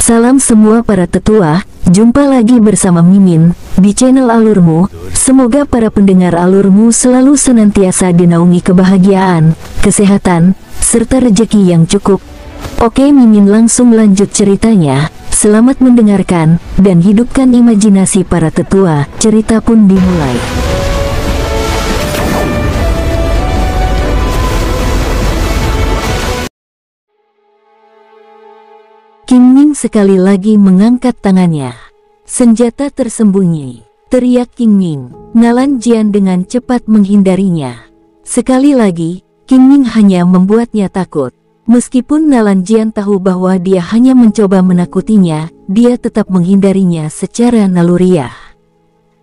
Salam semua para tetua, jumpa lagi bersama Mimin di channel Alurmu. Semoga para pendengar Alurmu selalu senantiasa dinaungi kebahagiaan, kesehatan, serta rezeki yang cukup. Oke, Mimin langsung lanjut ceritanya. Selamat mendengarkan dan hidupkan imajinasi para tetua. Cerita pun dimulai. King Ming sekali lagi mengangkat tangannya. Senjata tersembunyi, teriak King Ming. Nalan Jian dengan cepat menghindarinya. Sekali lagi, King Ming hanya membuatnya takut. Meskipun Nalan Jian tahu bahwa dia hanya mencoba menakutinya, dia tetap menghindarinya secara naluriah.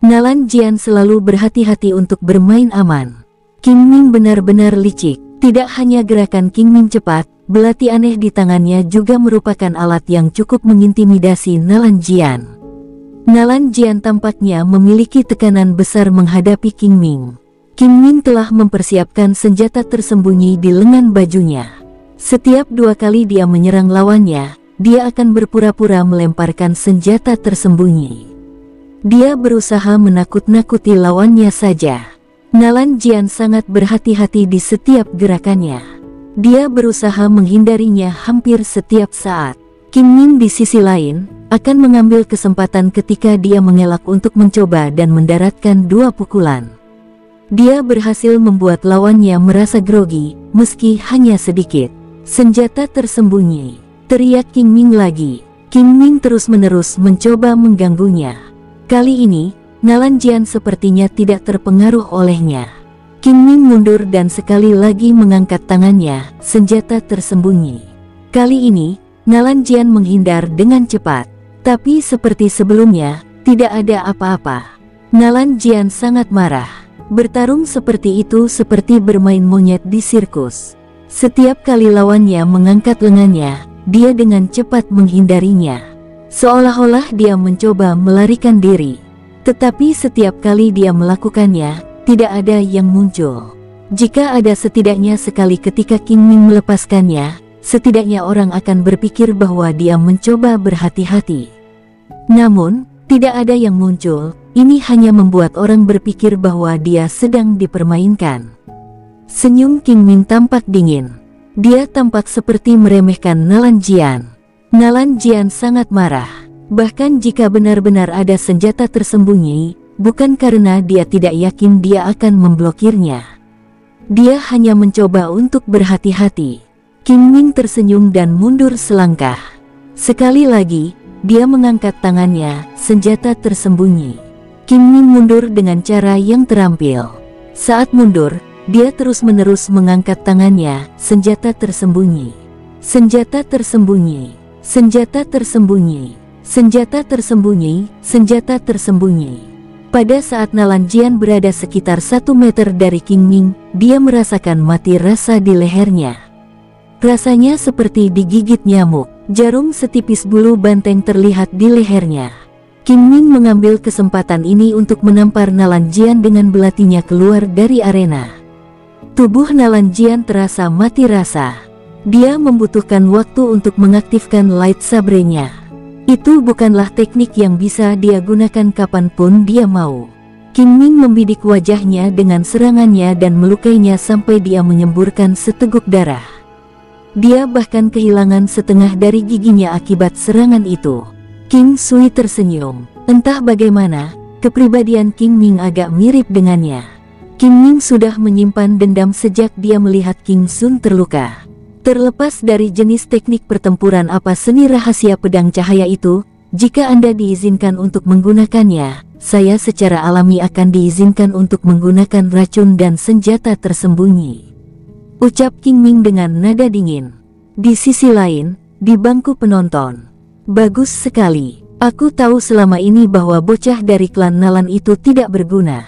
Nalan Jian selalu berhati-hati untuk bermain aman. King Ming benar-benar licik. Tidak hanya gerakan King Ming cepat, belati aneh di tangannya juga merupakan alat yang cukup mengintimidasi Nalan Jian. Nalan Jian tampaknya memiliki tekanan besar menghadapi King Ming. King Ming telah mempersiapkan senjata tersembunyi di lengan bajunya. Setiap dua kali dia menyerang lawannya, dia akan berpura-pura melemparkan senjata tersembunyi. Dia berusaha menakut-nakuti lawannya saja. Nalan Jian sangat berhati-hati di setiap gerakannya. Dia berusaha menghindarinya hampir setiap saat. King Ming di sisi lain, akan mengambil kesempatan ketika dia mengelak untuk mencoba dan mendaratkan dua pukulan. Dia berhasil membuat lawannya merasa grogi, meski hanya sedikit. Senjata tersembunyi, teriak King Ming lagi. King Ming terus-menerus mencoba mengganggunya. Kali ini, Nalan Jian sepertinya tidak terpengaruh olehnya. King Ming mundur dan sekali lagi mengangkat tangannya, senjata tersembunyi. Kali ini, Nalan Jian menghindar dengan cepat. Tapi seperti sebelumnya, tidak ada apa-apa. Nalan Jian sangat marah. Bertarung seperti itu seperti bermain monyet di sirkus. Setiap kali lawannya mengangkat lengannya, dia dengan cepat menghindarinya. Seolah-olah dia mencoba melarikan diri. Tetapi setiap kali dia melakukannya, tidak ada yang muncul. Jika ada setidaknya sekali ketika King Ming melepaskannya, setidaknya orang akan berpikir bahwa dia mencoba berhati-hati. Namun, tidak ada yang muncul. Ini hanya membuat orang berpikir bahwa dia sedang dipermainkan. Senyum King Ming tampak dingin. Dia tampak seperti meremehkan Nalan Jian. Nalan Jian sangat marah. Bahkan jika benar-benar ada senjata tersembunyi, bukan karena dia tidak yakin dia akan memblokirnya. Dia hanya mencoba untuk berhati-hati. King Ming tersenyum dan mundur selangkah. Sekali lagi, dia mengangkat tangannya, senjata tersembunyi. King Ming mundur dengan cara yang terampil. Saat mundur, dia terus-menerus mengangkat tangannya, senjata tersembunyi. Senjata tersembunyi. Senjata tersembunyi. Senjata tersembunyi, senjata tersembunyi. Pada saat Nalan Jian berada sekitar 1 meter dari King Ming, dia merasakan mati rasa di lehernya. Rasanya seperti digigit nyamuk. Jarum setipis bulu banteng terlihat di lehernya. King Ming mengambil kesempatan ini untuk menampar Nalan Jian dengan belatinya keluar dari arena. Tubuh Nalan Jian terasa mati rasa. Dia membutuhkan waktu untuk mengaktifkan lightsaber-nya. Itu bukanlah teknik yang bisa dia gunakan kapanpun dia mau. King Ming membidik wajahnya dengan serangannya dan melukainya sampai dia menyemburkan seteguk darah. Dia bahkan kehilangan setengah dari giginya akibat serangan itu. King Sui tersenyum. Entah bagaimana, kepribadian King Ming agak mirip dengannya. King Ming sudah menyimpan dendam sejak dia melihat King Sun terluka. Terlepas dari jenis teknik pertempuran apa seni rahasia pedang cahaya itu, jika Anda diizinkan untuk menggunakannya, saya secara alami akan diizinkan untuk menggunakan racun dan senjata tersembunyi. Ucap King Ming dengan nada dingin. Di sisi lain, di bangku penonton. Bagus sekali. Aku tahu selama ini bahwa bocah dari klan Nalan itu tidak berguna.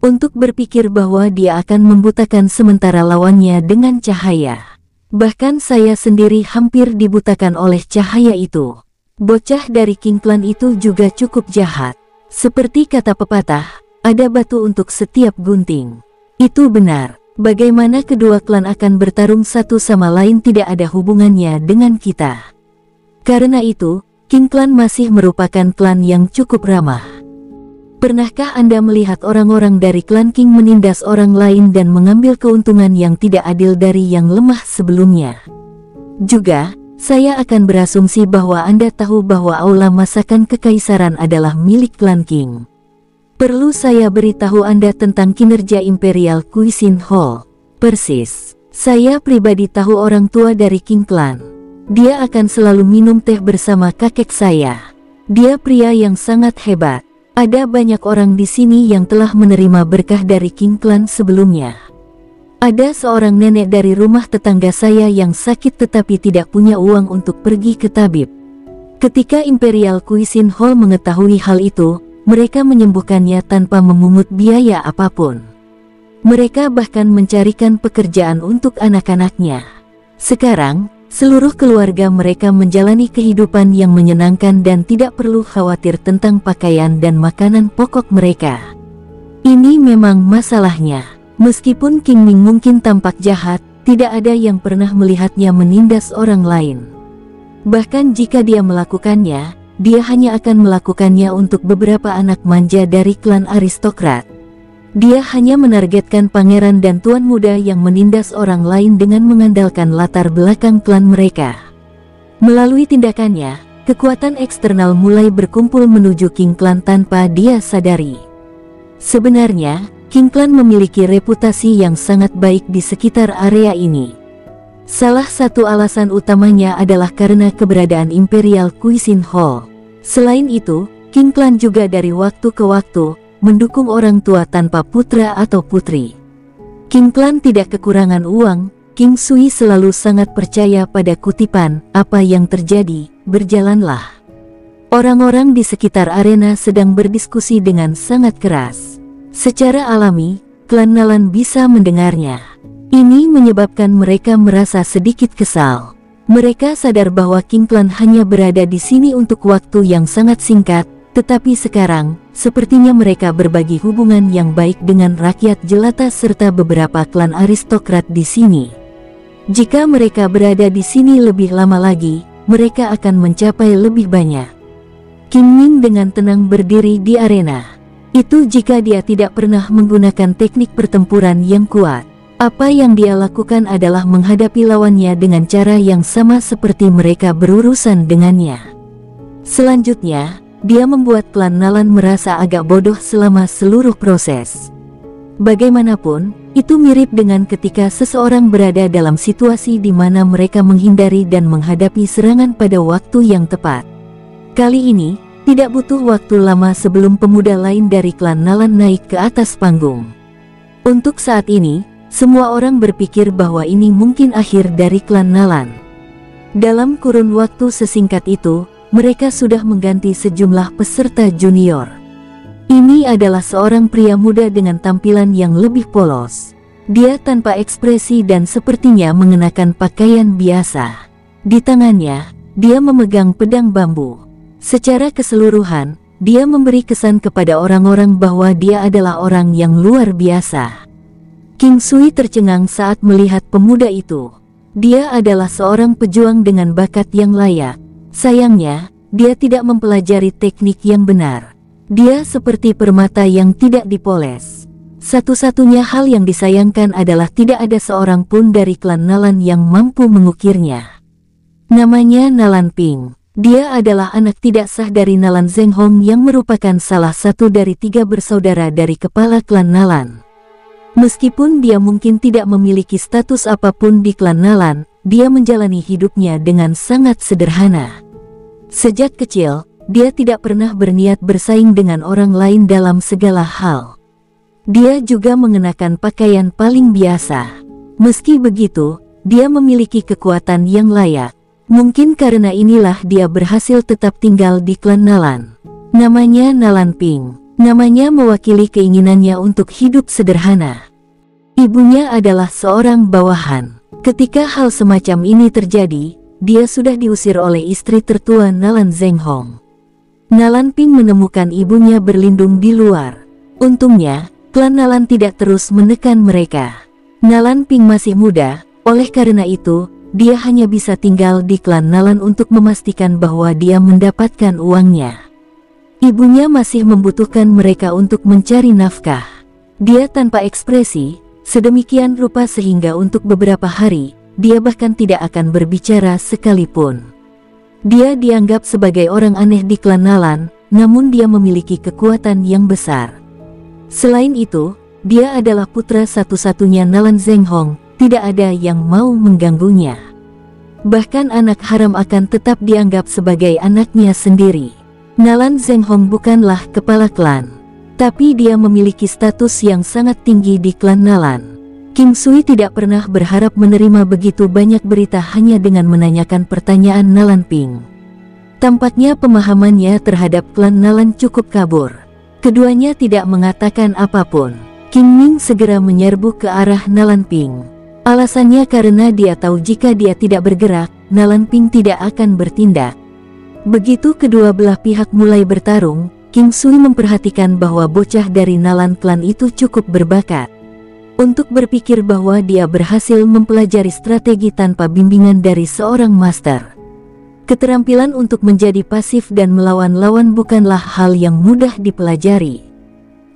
Untuk berpikir bahwa dia akan membutakan sementara lawannya dengan cahaya. Bahkan saya sendiri hampir dibutakan oleh cahaya itu. Bocah dari King Clan itu juga cukup jahat. Seperti kata pepatah, ada batu untuk setiap gunting. Itu benar. Bagaimana kedua klan akan bertarung satu sama lain tidak ada hubungannya dengan kita. Karena itu, King Clan masih merupakan klan yang cukup ramah. Pernahkah Anda melihat orang-orang dari klan King menindas orang lain dan mengambil keuntungan yang tidak adil dari yang lemah sebelumnya? Juga, saya akan berasumsi bahwa Anda tahu bahwa aula masakan kekaisaran adalah milik klan King. Perlu saya beritahu Anda tentang kinerja Imperial Cuisine Hall? Persis. Saya pribadi tahu orang tua dari King Clan. Dia akan selalu minum teh bersama kakek saya. Dia pria yang sangat hebat. Ada banyak orang di sini yang telah menerima berkah dari King Clan sebelumnya. Ada seorang nenek dari rumah tetangga saya yang sakit tetapi tidak punya uang untuk pergi ke tabib. Ketika Imperial Cuisine Hall mengetahui hal itu, mereka menyembuhkannya tanpa memungut biaya apapun. Mereka bahkan mencarikan pekerjaan untuk anak-anaknya. Sekarang, seluruh keluarga mereka menjalani kehidupan yang menyenangkan dan tidak perlu khawatir tentang pakaian dan makanan pokok mereka. Ini memang masalahnya. Meskipun King Ming mungkin tampak jahat, tidak ada yang pernah melihatnya menindas orang lain. Bahkan jika dia melakukannya, dia hanya akan melakukannya untuk beberapa anak manja dari klan aristokrat. Dia hanya menargetkan pangeran dan tuan muda yang menindas orang lain dengan mengandalkan latar belakang klan mereka. Melalui tindakannya, kekuatan eksternal mulai berkumpul menuju King Clan tanpa dia sadari. Sebenarnya, King Clan memiliki reputasi yang sangat baik di sekitar area ini. Salah satu alasan utamanya adalah karena keberadaan Imperial Cuisine Hall. Selain itu, King Clan juga dari waktu ke waktu mendukung orang tua tanpa putra atau putri. King Clan tidak kekurangan uang. King Sui selalu sangat percaya pada kutipan, "Apa yang terjadi, berjalanlah." Orang-orang di sekitar arena sedang berdiskusi dengan sangat keras. Secara alami, klan Nalan bisa mendengarnya. Ini menyebabkan mereka merasa sedikit kesal. Mereka sadar bahwa King Clan hanya berada di sini untuk waktu yang sangat singkat, tetapi sekarang, sepertinya mereka berbagi hubungan yang baik dengan rakyat jelata serta beberapa klan aristokrat di sini. Jika mereka berada di sini lebih lama lagi, mereka akan mencapai lebih banyak. King Ming dengan tenang berdiri di arena. Itu jika dia tidak pernah menggunakan teknik pertempuran yang kuat. Apa yang dia lakukan adalah menghadapi lawannya dengan cara yang sama seperti mereka berurusan dengannya. Selanjutnya, dia membuat klan Nalan merasa agak bodoh selama seluruh proses. Bagaimanapun, itu mirip dengan ketika seseorang berada dalam situasi di mana mereka menghindari dan menghadapi serangan pada waktu yang tepat. Kali ini, tidak butuh waktu lama sebelum pemuda lain dari klan Nalan naik ke atas panggung. Untuk saat ini, semua orang berpikir bahwa ini mungkin akhir dari klan Nalan. Dalam kurun waktu sesingkat itu, mereka sudah mengganti sejumlah peserta junior. Ini adalah seorang pria muda dengan tampilan yang lebih polos. Dia tanpa ekspresi dan sepertinya mengenakan pakaian biasa. Di tangannya, dia memegang pedang bambu. Secara keseluruhan, dia memberi kesan kepada orang-orang bahwa dia adalah orang yang luar biasa. King Sui tercengang saat melihat pemuda itu. Dia adalah seorang pejuang dengan bakat yang layak. Sayangnya, dia tidak mempelajari teknik yang benar. Dia seperti permata yang tidak dipoles. Satu-satunya hal yang disayangkan adalah tidak ada seorang pun dari klan Nalan yang mampu mengukirnya. Namanya Nalan Ping. Dia adalah anak tidak sah dari Nalan Zhenghong yang merupakan salah satu dari 3 bersaudara dari kepala klan Nalan. Meskipun dia mungkin tidak memiliki status apapun di klan Nalan, dia menjalani hidupnya dengan sangat sederhana. Sejak kecil, dia tidak pernah berniat bersaing dengan orang lain dalam segala hal. Dia juga mengenakan pakaian paling biasa. Meski begitu, dia memiliki kekuatan yang layak. Mungkin karena inilah dia berhasil tetap tinggal di klan Nalan. Namanya Nalan Ping. Namanya mewakili keinginannya untuk hidup sederhana. Ibunya adalah seorang bawahan. Ketika hal semacam ini terjadi, dia sudah diusir oleh istri tertua Nalan Zhenghong. Nalan Ping menemukan ibunya berlindung di luar. Untungnya, klan Nalan tidak terus menekan mereka. Nalan Ping masih muda, oleh karena itu, dia hanya bisa tinggal di klan Nalan untuk memastikan bahwa dia mendapatkan uangnya. Ibunya masih membutuhkan mereka untuk mencari nafkah. Dia tanpa ekspresi, sedemikian rupa sehingga untuk beberapa hari, dia bahkan tidak akan berbicara sekalipun. Dia dianggap sebagai orang aneh di klan Nalan, namun dia memiliki kekuatan yang besar. Selain itu, dia adalah putra satu-satunya Nalan Zhenghong, tidak ada yang mau mengganggunya. Bahkan anak haram akan tetap dianggap sebagai anaknya sendiri. Nalan Zhenghong bukanlah kepala klan, tapi dia memiliki status yang sangat tinggi di klan Nalan. King Sui tidak pernah berharap menerima begitu banyak berita hanya dengan menanyakan pertanyaan Nalan Ping. Tampaknya pemahamannya terhadap klan Nalan cukup kabur. Keduanya tidak mengatakan apapun. King Ming segera menyerbu ke arah Nalan Ping. Alasannya karena dia tahu jika dia tidak bergerak, Nalan Ping tidak akan bertindak. Begitu kedua belah pihak mulai bertarung, King Sui memperhatikan bahwa bocah dari Nalan klan itu cukup berbakat. Untuk berpikir bahwa dia berhasil mempelajari strategi tanpa bimbingan dari seorang master. Keterampilan untuk menjadi pasif dan melawan lawan bukanlah hal yang mudah dipelajari.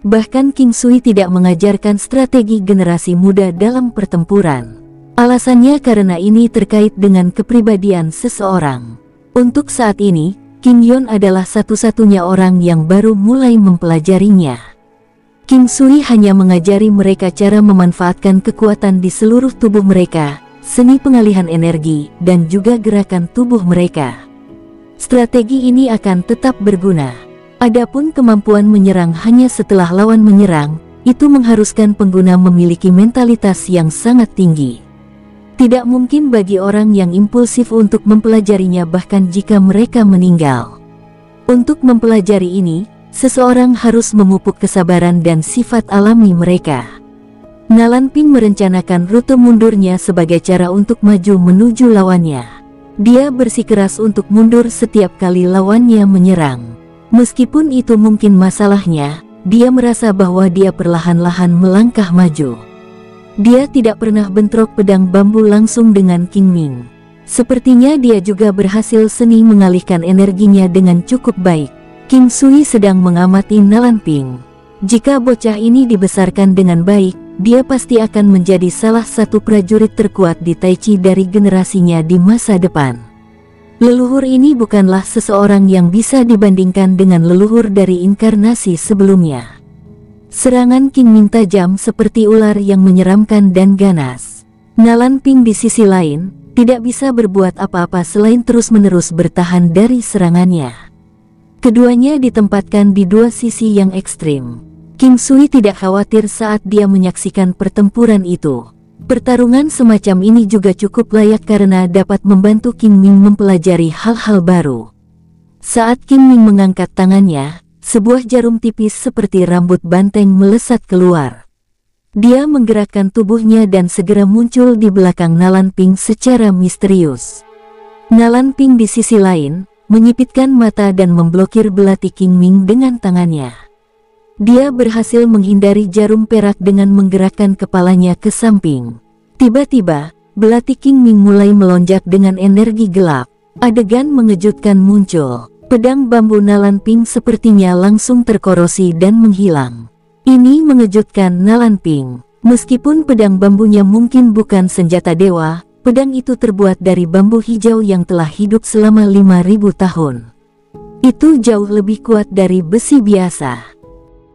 Bahkan King Sui tidak mengajarkan strategi generasi muda dalam pertempuran. Alasannya karena ini terkait dengan kepribadian seseorang. Untuk saat ini, King Yon adalah satu-satunya orang yang baru mulai mempelajarinya. King Sui hanya mengajari mereka cara memanfaatkan kekuatan di seluruh tubuh mereka, seni pengalihan energi, dan juga gerakan tubuh mereka. Strategi ini akan tetap berguna. Adapun kemampuan menyerang hanya setelah lawan menyerang, itu mengharuskan pengguna memiliki mentalitas yang sangat tinggi. Tidak mungkin bagi orang yang impulsif untuk mempelajarinya bahkan jika mereka meninggal. Untuk mempelajari ini, seseorang harus memupuk kesabaran dan sifat alami mereka. Nalan Ping merencanakan rute mundurnya sebagai cara untuk maju menuju lawannya. Dia bersikeras untuk mundur setiap kali lawannya menyerang. Meskipun itu mungkin masalahnya, dia merasa bahwa dia perlahan-lahan melangkah maju. Dia tidak pernah bentrok pedang bambu langsung dengan King Ming. Sepertinya dia juga berhasil seni mengalihkan energinya dengan cukup baik. King Sui sedang mengamati Nalan Ping. Jika bocah ini dibesarkan dengan baik, dia pasti akan menjadi salah satu prajurit terkuat di Taichi dari generasinya di masa depan. Leluhur ini bukanlah seseorang yang bisa dibandingkan dengan leluhur dari inkarnasi sebelumnya. Serangan King Ming tajam seperti ular yang menyeramkan dan ganas. Nalan Ping di sisi lain, tidak bisa berbuat apa-apa selain terus-menerus bertahan dari serangannya. Keduanya ditempatkan di dua sisi yang ekstrim. King Sui tidak khawatir saat dia menyaksikan pertempuran itu. Pertarungan semacam ini juga cukup layak karena dapat membantu King Ming mempelajari hal-hal baru. Saat King Ming mengangkat tangannya, sebuah jarum tipis seperti rambut banteng melesat keluar. Dia menggerakkan tubuhnya dan segera muncul di belakang Nalan Ping secara misterius. Nalan Ping di sisi lain, menyipitkan mata dan memblokir belati King Ming dengan tangannya. Dia berhasil menghindari jarum perak dengan menggerakkan kepalanya ke samping. Tiba-tiba, belati King Ming mulai melonjak dengan energi gelap. Adegan mengejutkan muncul. Pedang bambu Nalan Ping sepertinya langsung terkorosi dan menghilang. Ini mengejutkan Nalan Ping. Meskipun pedang bambunya mungkin bukan senjata dewa, pedang itu terbuat dari bambu hijau yang telah hidup selama 5.000 tahun. Itu jauh lebih kuat dari besi biasa.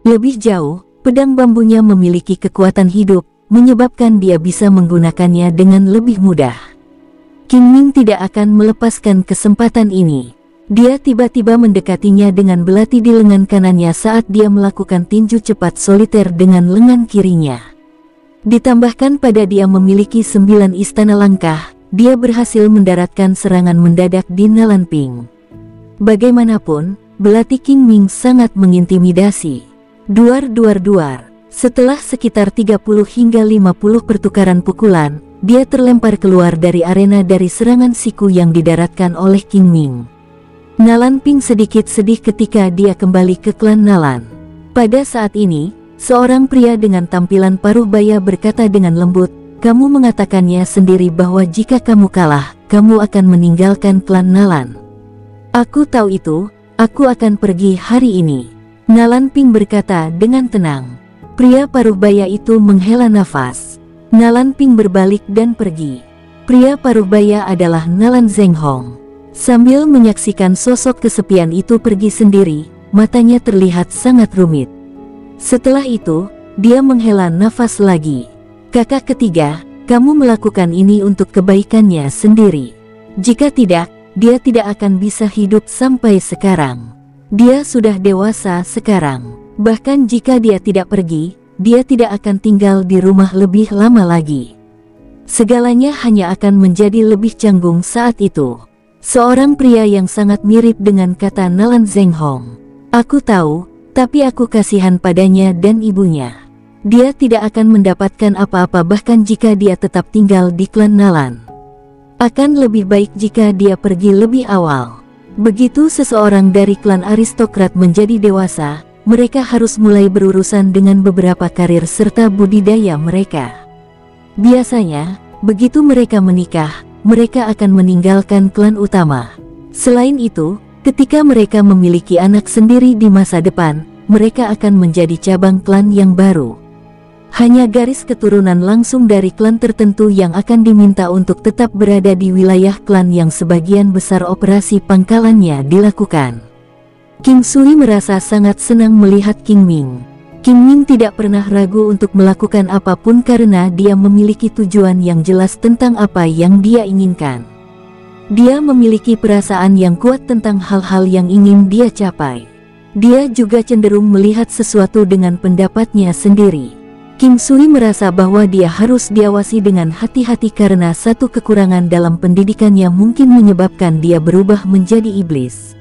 Lebih jauh, pedang bambunya memiliki kekuatan hidup, menyebabkan dia bisa menggunakannya dengan lebih mudah. King Ming tidak akan melepaskan kesempatan ini. Dia tiba-tiba mendekatinya dengan belati di lengan kanannya saat dia melakukan tinju cepat soliter dengan lengan kirinya. Ditambahkan pada dia memiliki 9 istana langkah, dia berhasil mendaratkan serangan mendadak di Nalan Ping. Bagaimanapun, belati King Ming sangat mengintimidasi. Duar-duar-duar. Setelah sekitar 30 hingga 50 pertukaran pukulan, dia terlempar keluar dari arena dari serangan siku yang didaratkan oleh King Ming. Nalan Ping sedikit sedih ketika dia kembali ke klan Nalan. Pada saat ini, seorang pria dengan tampilan paruh baya berkata dengan lembut, kamu mengatakannya sendiri bahwa jika kamu kalah, kamu akan meninggalkan klan Nalan. Aku tahu itu, aku akan pergi hari ini. Nalan Ping berkata dengan tenang. Pria paruh baya itu menghela nafas. Nalan Ping berbalik dan pergi. Pria paruh baya adalah Nalan Zhenghong. Sambil menyaksikan sosok kesepian itu pergi sendiri, matanya terlihat sangat rumit. Setelah itu, dia menghela nafas lagi. Kakak ketiga, kamu melakukan ini untuk kebaikannya sendiri. Jika tidak, dia tidak akan bisa hidup sampai sekarang. Dia sudah dewasa sekarang. Bahkan jika dia tidak pergi, dia tidak akan tinggal di rumah lebih lama lagi. Segalanya hanya akan menjadi lebih canggung saat itu. Seorang pria yang sangat mirip dengan kata Nalan Zhenghong. Aku tahu, tapi aku kasihan padanya dan ibunya. Dia tidak akan mendapatkan apa-apa bahkan jika dia tetap tinggal di klan Nalan. Akan lebih baik jika dia pergi lebih awal. Begitu seseorang dari klan aristokrat menjadi dewasa, mereka harus mulai berurusan dengan beberapa karir serta budidaya mereka. Biasanya, begitu mereka menikah, mereka akan meninggalkan klan utama. Selain itu, ketika mereka memiliki anak sendiri di masa depan, mereka akan menjadi cabang klan yang baru. Hanya garis keturunan langsung dari klan tertentu yang akan diminta untuk tetap berada di wilayah klan yang sebagian besar operasi pangkalannya dilakukan. King Sui merasa sangat senang melihat King Ming. King Ming tidak pernah ragu untuk melakukan apapun karena dia memiliki tujuan yang jelas tentang apa yang dia inginkan. Dia memiliki perasaan yang kuat tentang hal-hal yang ingin dia capai. Dia juga cenderung melihat sesuatu dengan pendapatnya sendiri. King Sui merasa bahwa dia harus diawasi dengan hati-hati karena satu kekurangan dalam pendidikannya mungkin menyebabkan dia berubah menjadi iblis.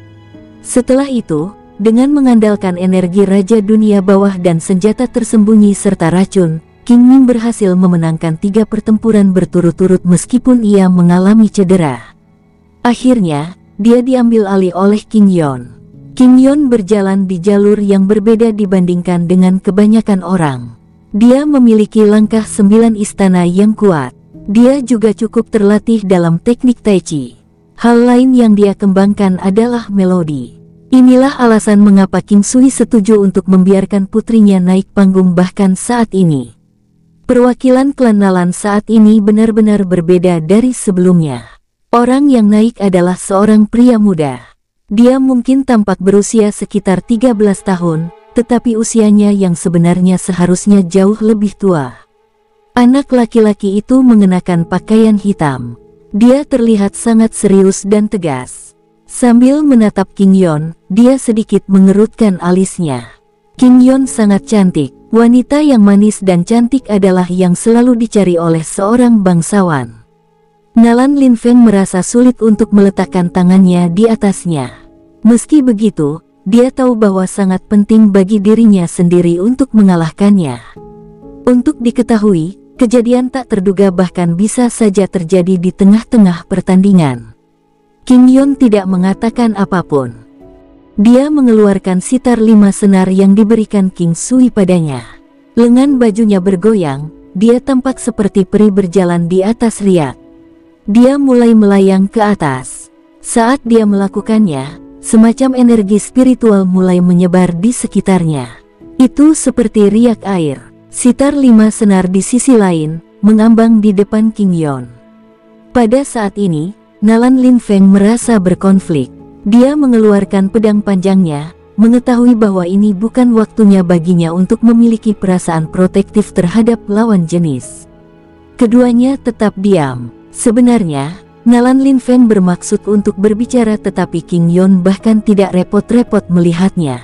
Setelah itu, dengan mengandalkan energi Raja Dunia Bawah dan senjata tersembunyi serta racun, King Ming berhasil memenangkan 3 pertempuran berturut-turut meskipun ia mengalami cedera. Akhirnya, dia diambil alih oleh King Yon. King Yon berjalan di jalur yang berbeda dibandingkan dengan kebanyakan orang. Dia memiliki langkah 9 istana yang kuat. Dia juga cukup terlatih dalam teknik Tai Chi. Hal lain yang dia kembangkan adalah melodi. Inilah alasan mengapa King Sui setuju untuk membiarkan putrinya naik panggung bahkan saat ini. Perwakilan klan Nalan saat ini benar-benar berbeda dari sebelumnya. Orang yang naik adalah seorang pria muda. Dia mungkin tampak berusia sekitar 13 tahun, tetapi usianya yang sebenarnya seharusnya jauh lebih tua. Anak laki-laki itu mengenakan pakaian hitam. Dia terlihat sangat serius dan tegas. Sambil menatap King Yon, dia sedikit mengerutkan alisnya. King Yon sangat cantik. Wanita yang manis dan cantik adalah yang selalu dicari oleh seorang bangsawan. Nalan Lin Feng merasa sulit untuk meletakkan tangannya di atasnya. Meski begitu, dia tahu bahwa sangat penting bagi dirinya sendiri untuk mengalahkannya. Untuk diketahui, kejadian tak terduga bahkan bisa saja terjadi di tengah-tengah pertandingan. King Yon tidak mengatakan apapun. Dia mengeluarkan sitar 5 senar yang diberikan King Sui padanya. Lengan bajunya bergoyang, dia tampak seperti peri berjalan di atas riak. Dia mulai melayang ke atas. Saat dia melakukannya, semacam energi spiritual mulai menyebar di sekitarnya. Itu seperti riak air. Sitar 5 senar di sisi lain, mengambang di depan King Yon. Pada saat ini, Nalan Lin Feng merasa berkonflik. Dia mengeluarkan pedang panjangnya, mengetahui bahwa ini bukan waktunya baginya untuk memiliki perasaan protektif terhadap lawan jenis. Keduanya tetap diam. Sebenarnya, Nalan Lin Feng bermaksud untuk berbicara tetapi King Yon bahkan tidak repot-repot melihatnya.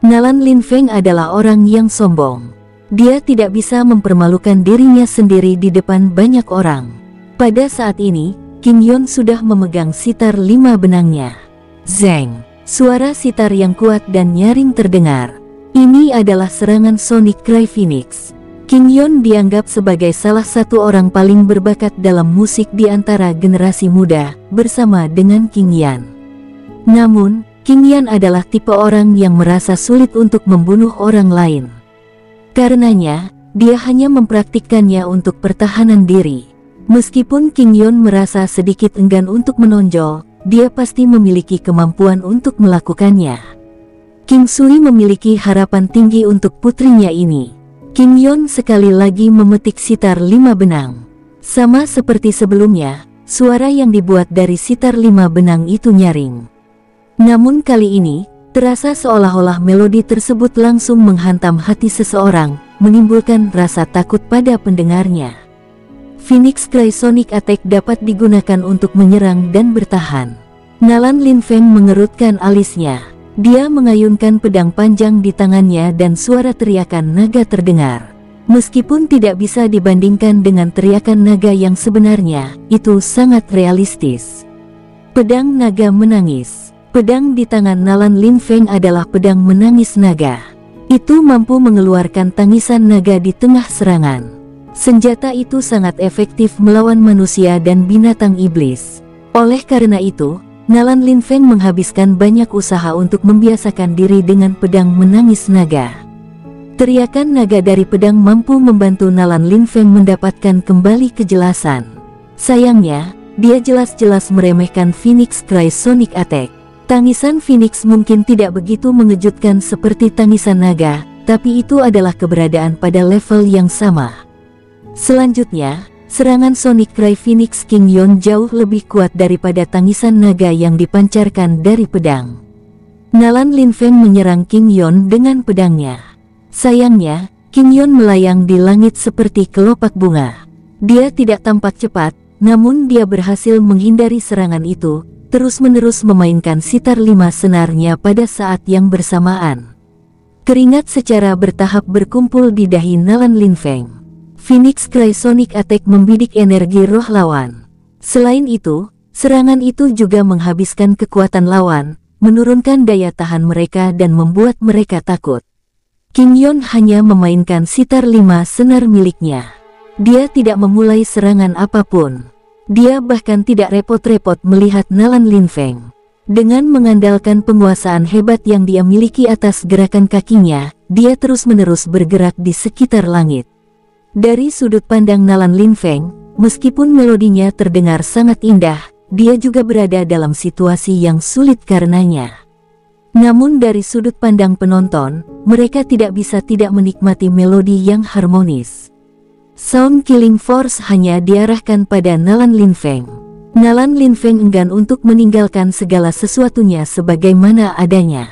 Nalan Lin Feng adalah orang yang sombong. Dia tidak bisa mempermalukan dirinya sendiri di depan banyak orang. Pada saat ini, King Yon sudah memegang sitar 5 benangnya. Zeng, suara sitar yang kuat dan nyaring terdengar. Ini adalah serangan Sonic Cry Phoenix. King Yon dianggap sebagai salah satu orang paling berbakat dalam musik di antara generasi muda, bersama dengan King Yan. Namun, King Yan adalah tipe orang yang merasa sulit untuk membunuh orang lain. Karenanya, dia hanya mempraktikkannya untuk pertahanan diri. Meskipun King Yon merasa sedikit enggan untuk menonjol, dia pasti memiliki kemampuan untuk melakukannya. King Sui memiliki harapan tinggi untuk putrinya ini. King Yon sekali lagi memetik sitar 5 benang. Sama seperti sebelumnya, suara yang dibuat dari sitar 5 benang itu nyaring. Namun kali ini, terasa seolah-olah melodi tersebut langsung menghantam hati seseorang, menimbulkan rasa takut pada pendengarnya. Phoenix Cry Sonic Attack dapat digunakan untuk menyerang dan bertahan. Nalan Linfeng mengerutkan alisnya. Dia mengayunkan pedang panjang di tangannya dan suara teriakan naga terdengar. Meskipun tidak bisa dibandingkan dengan teriakan naga yang sebenarnya, itu sangat realistis. Pedang naga menangis. Pedang di tangan Nalan Linfeng adalah pedang menangis naga. Itu mampu mengeluarkan tangisan naga di tengah serangan. Senjata itu sangat efektif melawan manusia dan binatang iblis. Oleh karena itu, Nalan Linfeng menghabiskan banyak usaha untuk membiasakan diri dengan pedang menangis naga. Teriakan naga dari pedang mampu membantu Nalan Linfeng mendapatkan kembali kejelasan. Sayangnya, dia jelas-jelas meremehkan Phoenix Cry Sonic Attack. Tangisan Phoenix mungkin tidak begitu mengejutkan seperti tangisan naga, tapi itu adalah keberadaan pada level yang sama. Selanjutnya, serangan Sonic Cry Phoenix King Yon jauh lebih kuat daripada tangisan naga yang dipancarkan dari pedang. Nalan Linfeng menyerang King Yon dengan pedangnya. Sayangnya, King Yon melayang di langit seperti kelopak bunga. Dia tidak tampak cepat, namun dia berhasil menghindari serangan itu, terus-menerus memainkan sitar 5 senarnya pada saat yang bersamaan. Keringat secara bertahap berkumpul di dahi Nalan Linfeng. Phoenix Cry Sonic Attack membidik energi roh lawan. Selain itu, serangan itu juga menghabiskan kekuatan lawan, menurunkan daya tahan mereka dan membuat mereka takut. King Yon hanya memainkan sitar 5 senar miliknya. Dia tidak memulai serangan apapun. Dia bahkan tidak repot-repot melihat Nalan Linfeng. Dengan mengandalkan penguasaan hebat yang dia miliki atas gerakan kakinya, dia terus-menerus bergerak di sekitar langit. Dari sudut pandang Nalan Linfeng, meskipun melodinya terdengar sangat indah, dia juga berada dalam situasi yang sulit karenanya. Namun dari sudut pandang penonton, mereka tidak bisa tidak menikmati melodi yang harmonis. Sound Killing Force hanya diarahkan pada Nalan Linfeng. Nalan Linfeng enggan untuk meninggalkan segala sesuatunya sebagaimana adanya.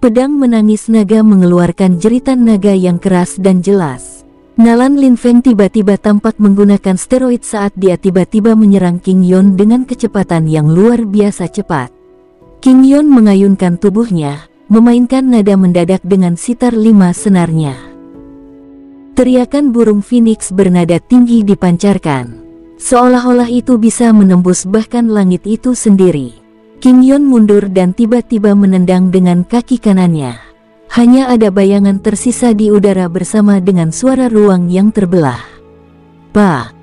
Pedang menangis naga mengeluarkan jeritan naga yang keras dan jelas. Nalan Linfeng tiba-tiba tampak menggunakan steroid saat dia tiba-tiba menyerang King Yon dengan kecepatan yang luar biasa cepat. King Yon mengayunkan tubuhnya, memainkan nada mendadak dengan sitar 5 senarnya. Teriakan burung Phoenix bernada tinggi dipancarkan. Seolah-olah itu bisa menembus bahkan langit itu sendiri. King Yon mundur dan tiba-tiba menendang dengan kaki kanannya. Hanya ada bayangan tersisa di udara bersama dengan suara ruang yang terbelah.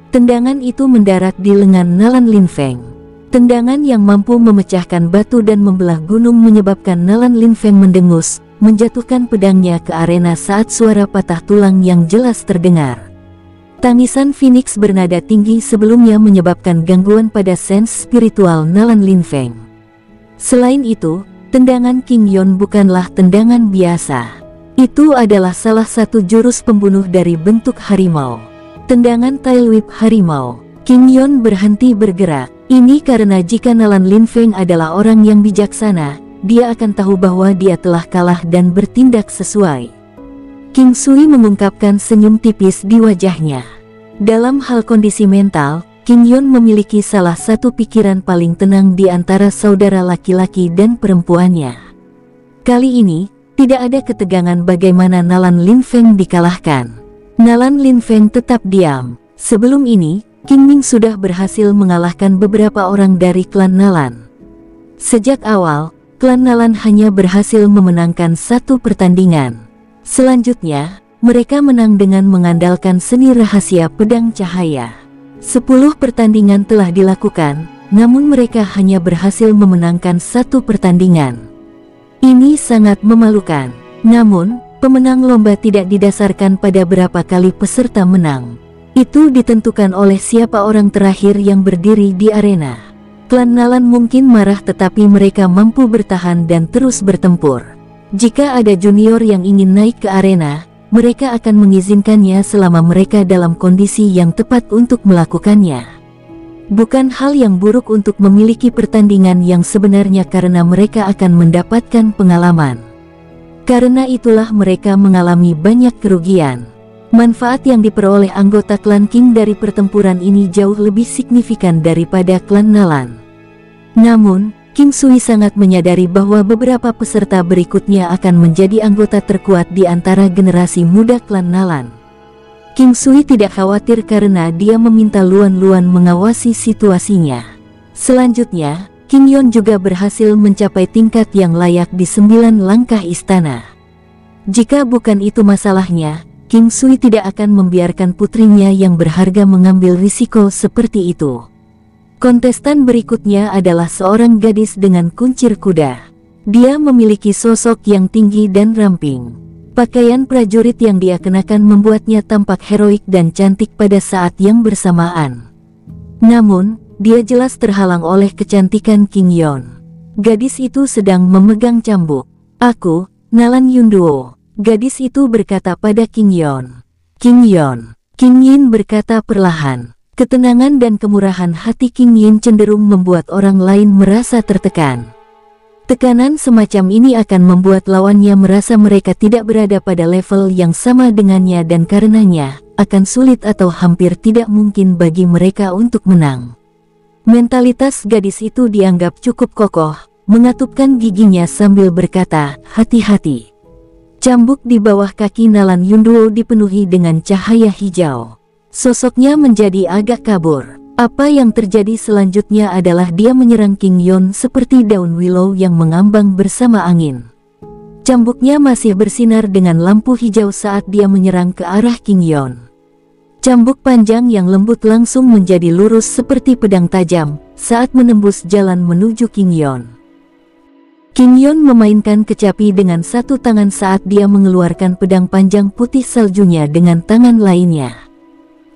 Tendangan itu mendarat di lengan Nalan Linfeng. Tendangan yang mampu memecahkan batu dan membelah gunung menyebabkan Nalan Linfeng mendengus, menjatuhkan pedangnya ke arena saat suara patah tulang yang jelas terdengar. Tangisan Phoenix bernada tinggi sebelumnya menyebabkan gangguan pada sense spiritual Nalan Linfeng. Selain itu, tendangan King Yon bukanlah tendangan biasa. Itu adalah salah satu jurus pembunuh dari bentuk harimau. Tendangan Tail Whip harimau. King Yon berhenti bergerak. Ini karena jika Nalan Linfeng adalah orang yang bijaksana, dia akan tahu bahwa dia telah kalah dan bertindak sesuai. King Sui mengungkapkan senyum tipis di wajahnya. Dalam hal kondisi mental, King Yon memiliki salah satu pikiran paling tenang di antara saudara laki-laki dan perempuannya. Kali ini, tidak ada ketegangan bagaimana Nalan Linfeng dikalahkan. Nalan Linfeng tetap diam. Sebelum ini, King Ming sudah berhasil mengalahkan beberapa orang dari klan Nalan. Sejak awal, klan Nalan hanya berhasil memenangkan 1 pertandingan. Selanjutnya, mereka menang dengan mengandalkan seni rahasia pedang cahaya. 10 pertandingan telah dilakukan, namun mereka hanya berhasil memenangkan 1 pertandingan. Ini sangat memalukan. Namun, Pemenang lomba tidak didasarkan pada berapa kali peserta menang. Itu ditentukan oleh siapa orang terakhir yang berdiri di arena. Klan Nalan mungkin marah tetapi mereka mampu bertahan dan terus bertempur. Jika ada junior yang ingin naik ke arena, mereka akan mengizinkannya selama mereka dalam kondisi yang tepat untuk melakukannya. Bukan hal yang buruk untuk memiliki pertandingan yang sebenarnya karena mereka akan mendapatkan pengalaman. Karena itulah mereka mengalami banyak kerugian. Manfaat yang diperoleh anggota klan King dari pertempuran ini jauh lebih signifikan daripada klan Nalan. Namun, King Sui sangat menyadari bahwa beberapa peserta berikutnya akan menjadi anggota terkuat di antara generasi muda klan Nalan. King Sui tidak khawatir karena dia meminta Luan Luan mengawasi situasinya. Selanjutnya, King Yon juga berhasil mencapai tingkat yang layak di 9 langkah istana. Jika bukan itu masalahnya, King Sui tidak akan membiarkan putrinya yang berharga mengambil risiko seperti itu. Kontestan berikutnya adalah seorang gadis dengan kuncir kuda. Dia memiliki sosok yang tinggi dan ramping. Pakaian prajurit yang dia kenakan membuatnya tampak heroik dan cantik pada saat yang bersamaan. Namun, dia jelas terhalang oleh kecantikan King Yon. Gadis itu sedang memegang cambuk. "Aku, Nalan Yunduo," gadis itu berkata pada King Yon. "King Yon." King Yin berkata perlahan. Ketenangan dan kemurahan hati King Yin cenderung membuat orang lain merasa tertekan. Tekanan semacam ini akan membuat lawannya merasa mereka tidak berada pada level yang sama dengannya dan karenanya akan sulit atau hampir tidak mungkin bagi mereka untuk menang. Mentalitas gadis itu dianggap cukup kokoh, mengatupkan giginya sambil berkata, "Hati-hati." Cambuk di bawah kaki Nalan Yunduo dipenuhi dengan cahaya hijau. Sosoknya menjadi agak kabur. Apa yang terjadi selanjutnya adalah dia menyerang King Yon seperti daun willow yang mengambang bersama angin. Cambuknya masih bersinar dengan lampu hijau saat dia menyerang ke arah King Yon. Cambuk panjang yang lembut langsung menjadi lurus seperti pedang tajam saat menembus jalan menuju King Yon. King Yon memainkan kecapi dengan satu tangan saat dia mengeluarkan pedang panjang putih saljunya dengan tangan lainnya.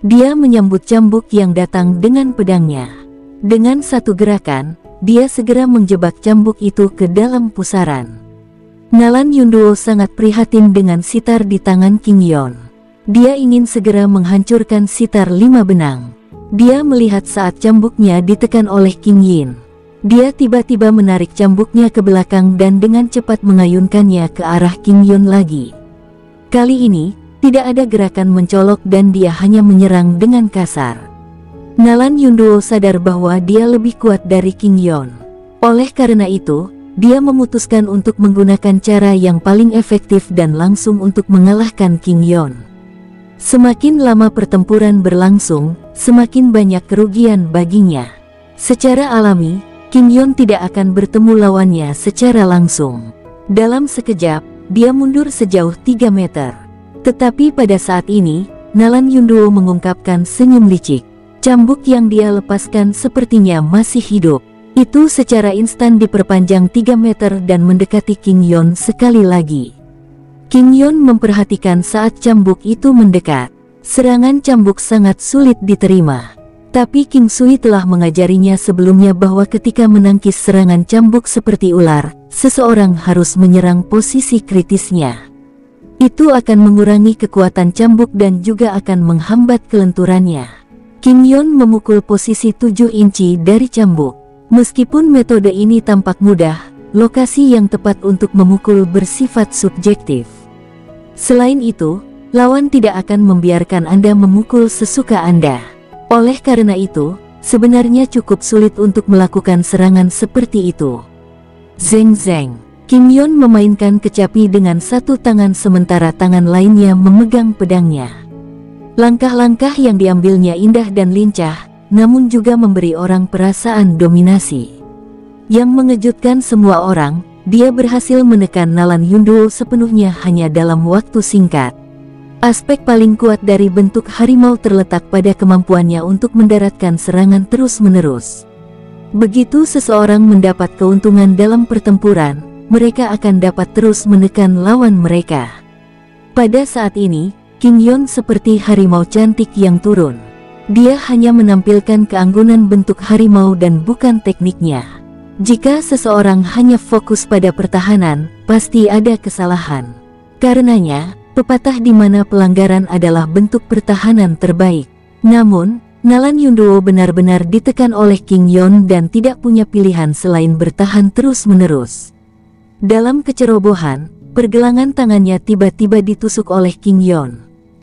Dia menyambut cambuk yang datang dengan pedangnya. Dengan satu gerakan, dia segera menjebak cambuk itu ke dalam pusaran. Nalan Yunduo sangat prihatin dengan sitar di tangan King Yon. Dia ingin segera menghancurkan sitar 5 benang. Dia melihat saat cambuknya ditekan oleh King Yin. Dia tiba-tiba menarik cambuknya ke belakang dan dengan cepat mengayunkannya ke arah King Yon lagi. Kali ini, tidak ada gerakan mencolok dan dia hanya menyerang dengan kasar. Nalan Yunduo sadar bahwa dia lebih kuat dari King Yon. Oleh karena itu, dia memutuskan untuk menggunakan cara yang paling efektif dan langsung untuk mengalahkan King Yon. Semakin lama pertempuran berlangsung, semakin banyak kerugian baginya. Secara alami, King Yon tidak akan bertemu lawannya secara langsung. Dalam sekejap, dia mundur sejauh 3 meter. Tetapi pada saat ini, Nalan Yunduo mengungkapkan senyum licik. Cambuk yang dia lepaskan sepertinya masih hidup. Itu secara instan diperpanjang 3 meter dan mendekati King Yon sekali lagi. King Yon memperhatikan saat cambuk itu mendekat. Serangan cambuk sangat sulit diterima. Tapi King Sui telah mengajarinya sebelumnya bahwa ketika menangkis serangan cambuk seperti ular, seseorang harus menyerang posisi kritisnya. Itu akan mengurangi kekuatan cambuk dan juga akan menghambat kelenturannya. King Yon memukul posisi 7 inci dari cambuk. Meskipun metode ini tampak mudah, lokasi yang tepat untuk memukul bersifat subjektif. Selain itu, lawan tidak akan membiarkan Anda memukul sesuka Anda. Oleh karena itu, sebenarnya cukup sulit untuk melakukan serangan seperti itu. Zeng zeng. King Yon memainkan kecapi dengan satu tangan sementara tangan lainnya memegang pedangnya. Langkah-langkah yang diambilnya indah dan lincah, namun juga memberi orang perasaan dominasi. Yang mengejutkan semua orang, dia berhasil menekan Nalan Yunduo sepenuhnya hanya dalam waktu singkat. Aspek paling kuat dari bentuk harimau terletak pada kemampuannya untuk mendaratkan serangan terus-menerus. Begitu seseorang mendapat keuntungan dalam pertempuran, mereka akan dapat terus menekan lawan mereka. Pada saat ini, King Yon seperti harimau cantik yang turun. Dia hanya menampilkan keanggunan bentuk harimau dan bukan tekniknya. Jika seseorang hanya fokus pada pertahanan, pasti ada kesalahan. Karenanya, pepatah di mana pelanggaran adalah bentuk pertahanan terbaik. Namun, Nalan Yunduo benar-benar ditekan oleh King Yon dan tidak punya pilihan selain bertahan terus-menerus. Dalam kecerobohan, pergelangan tangannya tiba-tiba ditusuk oleh King Yon.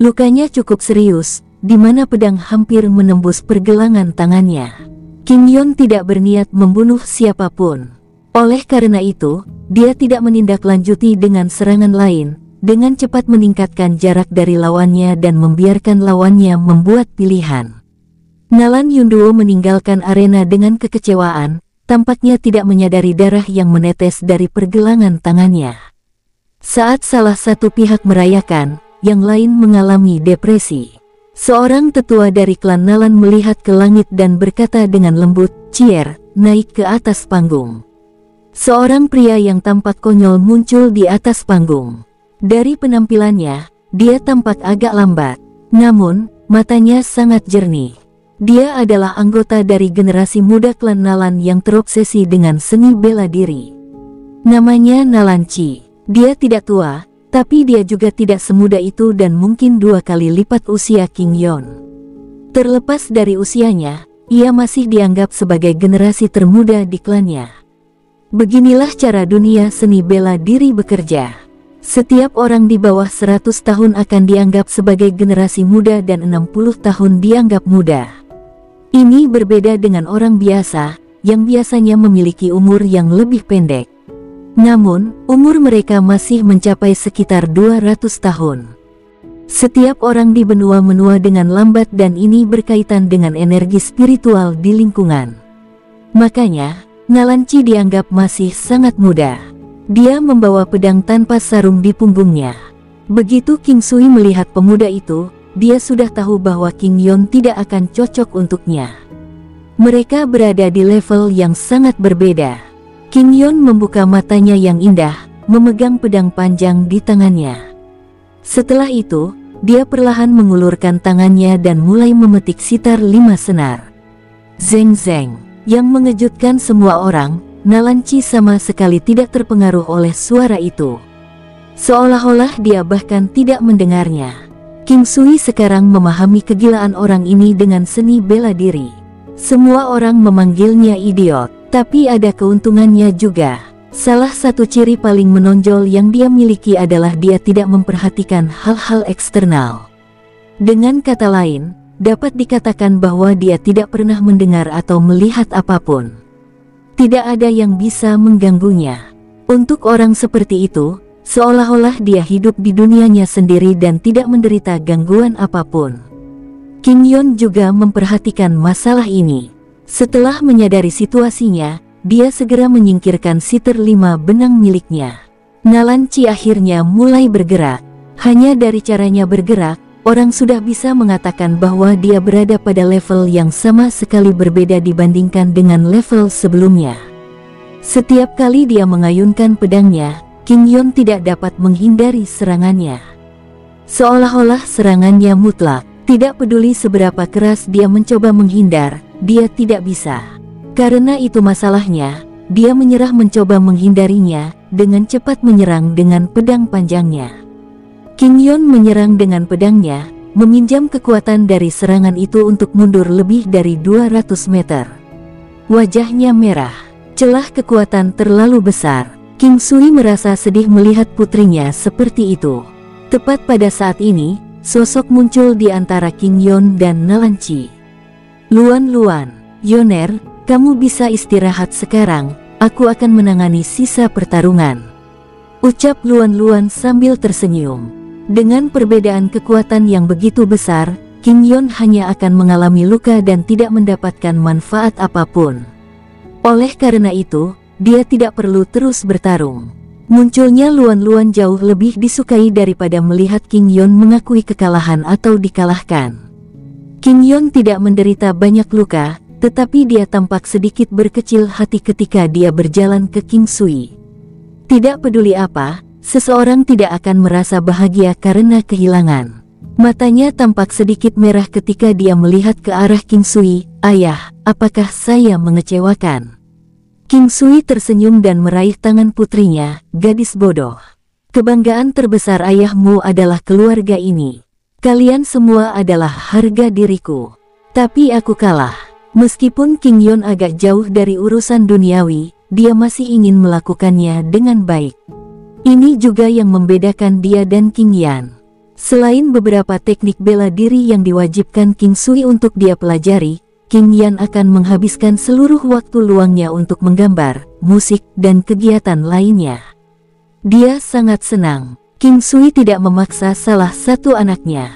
Lukanya cukup serius, di mana pedang hampir menembus pergelangan tangannya. King Yon tidak berniat membunuh siapapun. Oleh karena itu, dia tidak menindaklanjuti dengan serangan lain, dengan cepat meningkatkan jarak dari lawannya dan membiarkan lawannya membuat pilihan. Nalan Yunduo meninggalkan arena dengan kekecewaan, tampaknya tidak menyadari darah yang menetes dari pergelangan tangannya. Saat salah satu pihak merayakan, yang lain mengalami depresi. Seorang tetua dari klan Nalan melihat ke langit dan berkata dengan lembut, "Cier, naik ke atas panggung." Seorang pria yang tampak konyol muncul di atas panggung. Dari penampilannya, dia tampak agak lambat, namun matanya sangat jernih. Dia adalah anggota dari generasi muda klan Nalan yang terobsesi dengan seni bela diri. Namanya Nalan Chi. Dia tidak tua, tapi dia juga tidak semuda itu dan mungkin 2 kali lipat usia King Yon. Terlepas dari usianya, ia masih dianggap sebagai generasi termuda di klannya. Beginilah cara dunia seni bela diri bekerja. Setiap orang di bawah 100 tahun akan dianggap sebagai generasi muda dan 60 tahun dianggap muda. Ini berbeda dengan orang biasa, yang biasanya memiliki umur yang lebih pendek. Namun, umur mereka masih mencapai sekitar 200 tahun. Setiap orang di benua menua dengan lambat dan ini berkaitan dengan energi spiritual di lingkungan. Makanya, Nalan Chi dianggap masih sangat muda. Dia membawa pedang tanpa sarung di punggungnya. Begitu King Sui melihat pemuda itu, dia sudah tahu bahwa King Yon tidak akan cocok untuknya. Mereka berada di level yang sangat berbeda. King Yon membuka matanya yang indah, memegang pedang panjang di tangannya. Setelah itu, dia perlahan mengulurkan tangannya dan mulai memetik sitar 5 senar. Zeng zeng, yang mengejutkan semua orang, Nalan Chi sama sekali tidak terpengaruh oleh suara itu. Seolah-olah dia bahkan tidak mendengarnya. King Sui sekarang memahami kegilaan orang ini dengan seni bela diri. Semua orang memanggilnya idiot, tapi ada keuntungannya juga. Salah satu ciri paling menonjol yang dia miliki adalah dia tidak memperhatikan hal-hal eksternal. Dengan kata lain, dapat dikatakan bahwa dia tidak pernah mendengar atau melihat apapun. Tidak ada yang bisa mengganggunya. Untuk orang seperti itu, seolah-olah dia hidup di dunianya sendiri dan tidak menderita gangguan apapun. King Yon juga memperhatikan masalah ini. Setelah menyadari situasinya, dia segera menyingkirkan sitar 5 benang miliknya. Nalan Chi akhirnya mulai bergerak. Hanya dari caranya bergerak, orang sudah bisa mengatakan bahwa dia berada pada level yang sama sekali berbeda dibandingkan dengan level sebelumnya. Setiap kali dia mengayunkan pedangnya, King Yon tidak dapat menghindari serangannya. Seolah-olah serangannya mutlak, tidak peduli seberapa keras dia mencoba menghindar, dia tidak bisa. Karena itu masalahnya, dia menyerah mencoba menghindarinya, dengan cepat menyerang dengan pedang panjangnya. King Yon menyerang dengan pedangnya, meminjam kekuatan dari serangan itu untuk mundur lebih dari 200 meter. Wajahnya merah, celah kekuatan terlalu besar. King Sui merasa sedih melihat putrinya seperti itu. Tepat pada saat ini, sosok muncul di antara King Yon dan Nalan Chi. "Luan, Yoner, kamu bisa istirahat sekarang, aku akan menangani sisa pertarungan," ucap Luan sambil tersenyum. Dengan perbedaan kekuatan yang begitu besar, King Yon hanya akan mengalami luka dan tidak mendapatkan manfaat apapun. Oleh karena itu, dia tidak perlu terus bertarung. Munculnya Luan jauh lebih disukai daripada melihat King Yon mengakui kekalahan atau dikalahkan. King Yon tidak menderita banyak luka, tetapi dia tampak sedikit berkecil hati ketika dia berjalan ke King Sui. Tidak peduli apa, seseorang tidak akan merasa bahagia karena kehilangan. Matanya tampak sedikit merah ketika dia melihat ke arah King Sui. "Ayah, apakah saya mengecewakan?" King Sui tersenyum dan meraih tangan putrinya. "Gadis bodoh. Kebanggaan terbesar ayahmu adalah keluarga ini. Kalian semua adalah harga diriku. Tapi aku kalah." Meskipun King Yon agak jauh dari urusan duniawi, dia masih ingin melakukannya dengan baik. Ini juga yang membedakan dia dan King Yan. Selain beberapa teknik bela diri yang diwajibkan King Sui untuk dia pelajari, King Yan akan menghabiskan seluruh waktu luangnya untuk menggambar, musik, dan kegiatan lainnya. Dia sangat senang. King Sui tidak memaksa salah satu anaknya.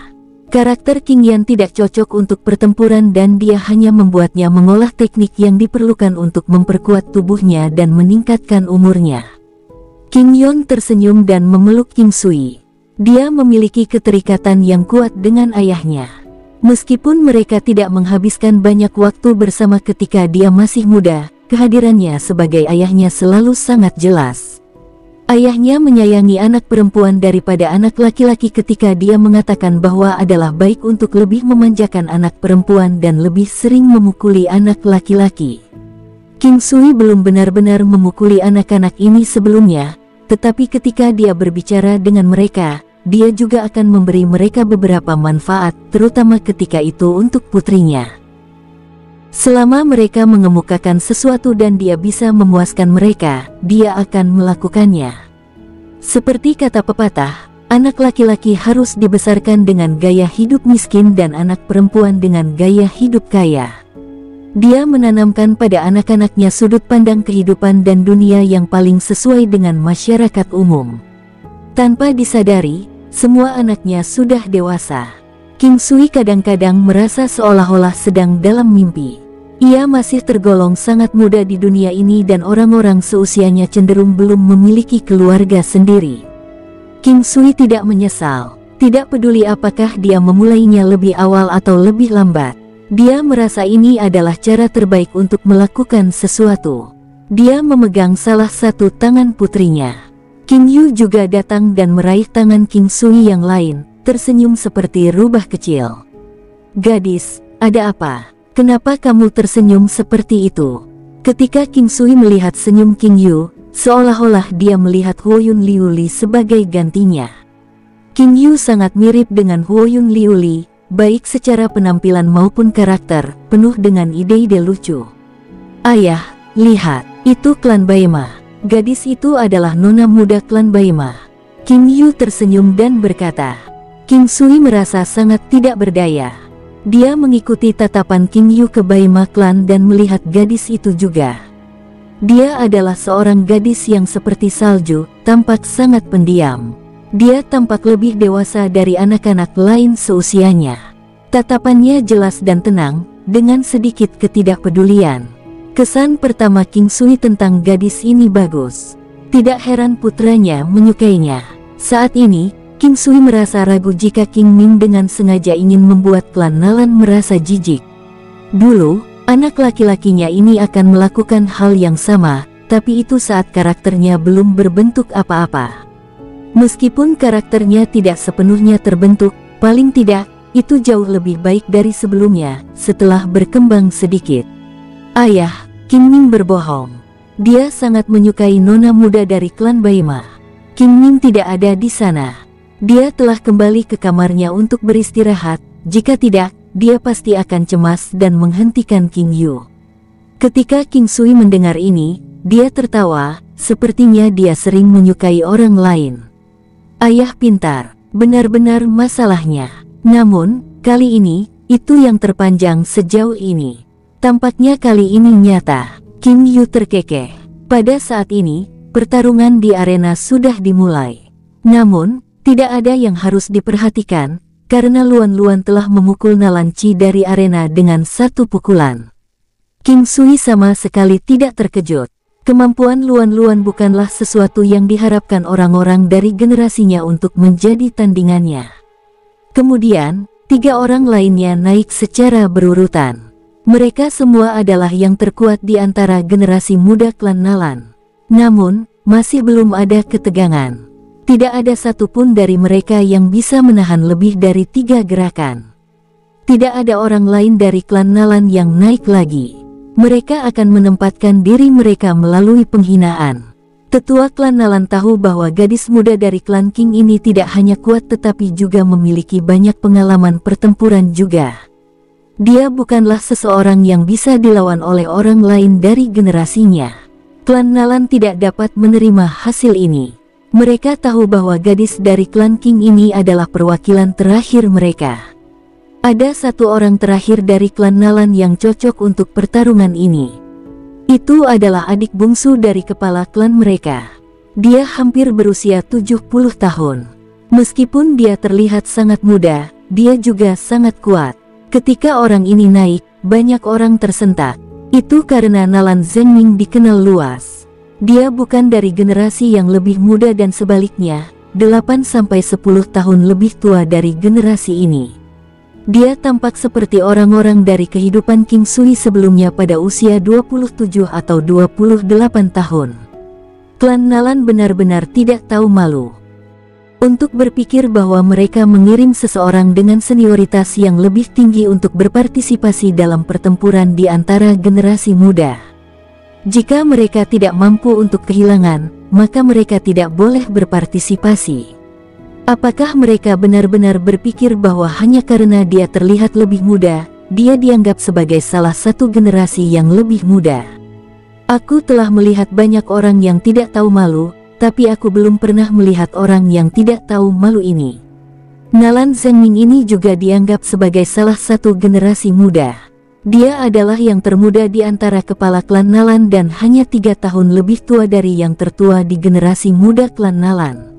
Karakter King Yan tidak cocok untuk pertempuran dan dia hanya membuatnya mengolah teknik yang diperlukan untuk memperkuat tubuhnya dan meningkatkan umurnya. King Yon tersenyum dan memeluk King Sui. Dia memiliki keterikatan yang kuat dengan ayahnya. Meskipun mereka tidak menghabiskan banyak waktu bersama ketika dia masih muda, kehadirannya sebagai ayahnya selalu sangat jelas. Ayahnya menyayangi anak perempuan daripada anak laki-laki ketika dia mengatakan bahwa adalah baik untuk lebih memanjakan anak perempuan dan lebih sering memukuli anak laki-laki. King Sui belum benar-benar memukuli anak-anak ini sebelumnya, tetapi ketika dia berbicara dengan mereka, dia juga akan memberi mereka beberapa manfaat, terutama ketika itu untuk putrinya. Selama mereka mengemukakan sesuatu dan dia bisa memuaskan mereka, dia akan melakukannya. Seperti kata pepatah, anak laki-laki harus dibesarkan dengan gaya hidup miskin dan anak perempuan dengan gaya hidup kaya. Dia menanamkan pada anak-anaknya sudut pandang kehidupan dan dunia yang paling sesuai dengan masyarakat umum. Tanpa disadari, semua anaknya sudah dewasa. King Sui kadang-kadang merasa seolah-olah sedang dalam mimpi. Ia masih tergolong sangat muda di dunia ini dan orang-orang seusianya cenderung belum memiliki keluarga sendiri. King Sui tidak menyesal, tidak peduli apakah dia memulainya lebih awal atau lebih lambat. Dia merasa ini adalah cara terbaik untuk melakukan sesuatu. Dia memegang salah satu tangan putrinya. King Yu juga datang dan meraih tangan King Sui yang lain, tersenyum seperti rubah kecil. "Gadis, ada apa? Kenapa kamu tersenyum seperti itu?" Ketika King Sui melihat senyum King Yu, seolah-olah dia melihat Huoyun Liuli sebagai gantinya. King Yu sangat mirip dengan Huoyun Liuli, baik secara penampilan maupun karakter, penuh dengan ide-ide lucu. "Ayah, lihat, itu klan Baima." Gadis itu adalah nona muda klan Baima. King Yu tersenyum dan berkata. King Sui merasa sangat tidak berdaya. Dia mengikuti tatapan King Yu ke Baima klan dan melihat gadis itu juga. Dia adalah seorang gadis yang seperti salju, tampak sangat pendiam. Dia tampak lebih dewasa dari anak-anak lain seusianya. Tatapannya jelas dan tenang, dengan sedikit ketidakpedulian. Kesan pertama King Sui tentang gadis ini bagus. Tidak heran putranya menyukainya. Saat ini, King Sui merasa ragu jika King Ming dengan sengaja ingin membuat klan Nalan merasa jijik. Dulu, anak laki-lakinya ini akan melakukan hal yang sama, tapi itu saat karakternya belum berbentuk apa-apa. Meskipun karakternya tidak sepenuhnya terbentuk, paling tidak, itu jauh lebih baik dari sebelumnya, setelah berkembang sedikit. "Ayah, King Ming berbohong. Dia sangat menyukai nona muda dari klan Baima. King Ming tidak ada di sana. Dia telah kembali ke kamarnya untuk beristirahat, jika tidak, dia pasti akan cemas dan menghentikan King Yu." Ketika King Sui mendengar ini, dia tertawa, sepertinya dia sering menyukai orang lain. Ayah pintar, benar-benar masalahnya. Namun, kali ini, itu yang terpanjang sejauh ini. Tampaknya kali ini nyata. King Yu terkekeh. Pada saat ini, pertarungan di arena sudah dimulai. Namun, tidak ada yang harus diperhatikan, karena Luan-Luan telah memukul Nalanci dari arena dengan satu pukulan. King Sui sama sekali tidak terkejut. Kemampuan Luan-Luan bukanlah sesuatu yang diharapkan orang-orang dari generasinya untuk menjadi tandingannya. Kemudian, 3 orang lainnya naik secara berurutan. Mereka semua adalah yang terkuat di antara generasi muda klan Nalan. Namun, masih belum ada ketegangan. Tidak ada satupun dari mereka yang bisa menahan lebih dari 3 gerakan. Tidak ada orang lain dari klan Nalan yang naik lagi. Mereka akan menempatkan diri mereka melalui penghinaan. Tetua klan Nalan tahu bahwa gadis muda dari klan King ini tidak hanya kuat tetapi juga memiliki banyak pengalaman pertempuran juga. Dia bukanlah seseorang yang bisa dilawan oleh orang lain dari generasinya. Klan Nalan tidak dapat menerima hasil ini. Mereka tahu bahwa gadis dari klan King ini adalah perwakilan terakhir mereka. Ada satu orang terakhir dari klan Nalan yang cocok untuk pertarungan ini. Itu adalah adik bungsu dari kepala klan mereka. Dia hampir berusia 70 tahun. Meskipun dia terlihat sangat muda, dia juga sangat kuat. Ketika orang ini naik, banyak orang tersentak. Itu karena Nalan Zengming dikenal luas. Dia bukan dari generasi yang lebih muda dan sebaliknya, 8-10 tahun lebih tua dari generasi ini. Dia tampak seperti orang-orang dari kehidupan King Sui sebelumnya pada usia 27 atau 28 tahun. Klan Nalan benar-benar tidak tahu malu untuk berpikir bahwa mereka mengirim seseorang dengan senioritas yang lebih tinggi untuk berpartisipasi dalam pertempuran di antara generasi muda. Jika mereka tidak mampu untuk kehilangan, maka mereka tidak boleh berpartisipasi. Apakah mereka benar-benar berpikir bahwa hanya karena dia terlihat lebih muda, dia dianggap sebagai salah satu generasi yang lebih muda? Aku telah melihat banyak orang yang tidak tahu malu, tapi aku belum pernah melihat orang yang tidak tahu malu ini. Nalan Zengming ini juga dianggap sebagai salah satu generasi muda. Dia adalah yang termuda di antara kepala klan Nalan dan hanya 3 tahun lebih tua dari yang tertua di generasi muda klan Nalan.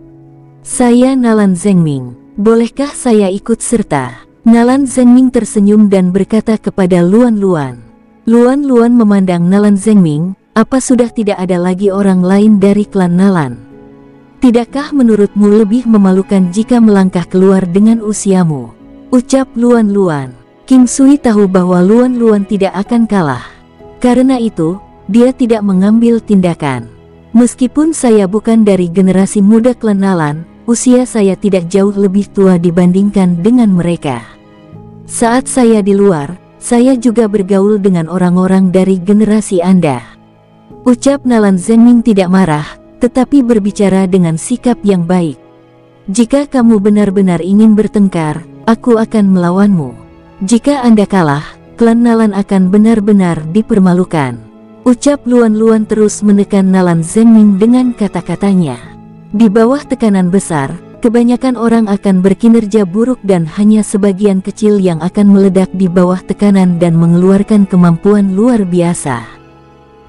Saya Nalan Zengming, bolehkah saya ikut serta? Nalan Zengming tersenyum dan berkata kepada Luan Luan. Luan Luan memandang Nalan Zengming. Apa sudah tidak ada lagi orang lain dari klan Nalan? Tidakkah menurutmu lebih memalukan jika melangkah keluar dengan usiamu? Ucap Luan Luan. King Sui tahu bahwa Luan Luan tidak akan kalah. Karena itu, dia tidak mengambil tindakan. Meskipun saya bukan dari generasi muda klan Nalan, usia saya tidak jauh lebih tua dibandingkan dengan mereka. Saat saya di luar, saya juga bergaul dengan orang-orang dari generasi Anda. Ucap Nalan Zengming tidak marah, tetapi berbicara dengan sikap yang baik. Jika kamu benar-benar ingin bertengkar, aku akan melawanmu. Jika Anda kalah, klan Nalan akan benar-benar dipermalukan. Ucap Luan Luan terus menekan Nalan Zengming dengan kata-katanya. Di bawah tekanan besar, kebanyakan orang akan berkinerja buruk dan hanya sebagian kecil yang akan meledak di bawah tekanan dan mengeluarkan kemampuan luar biasa.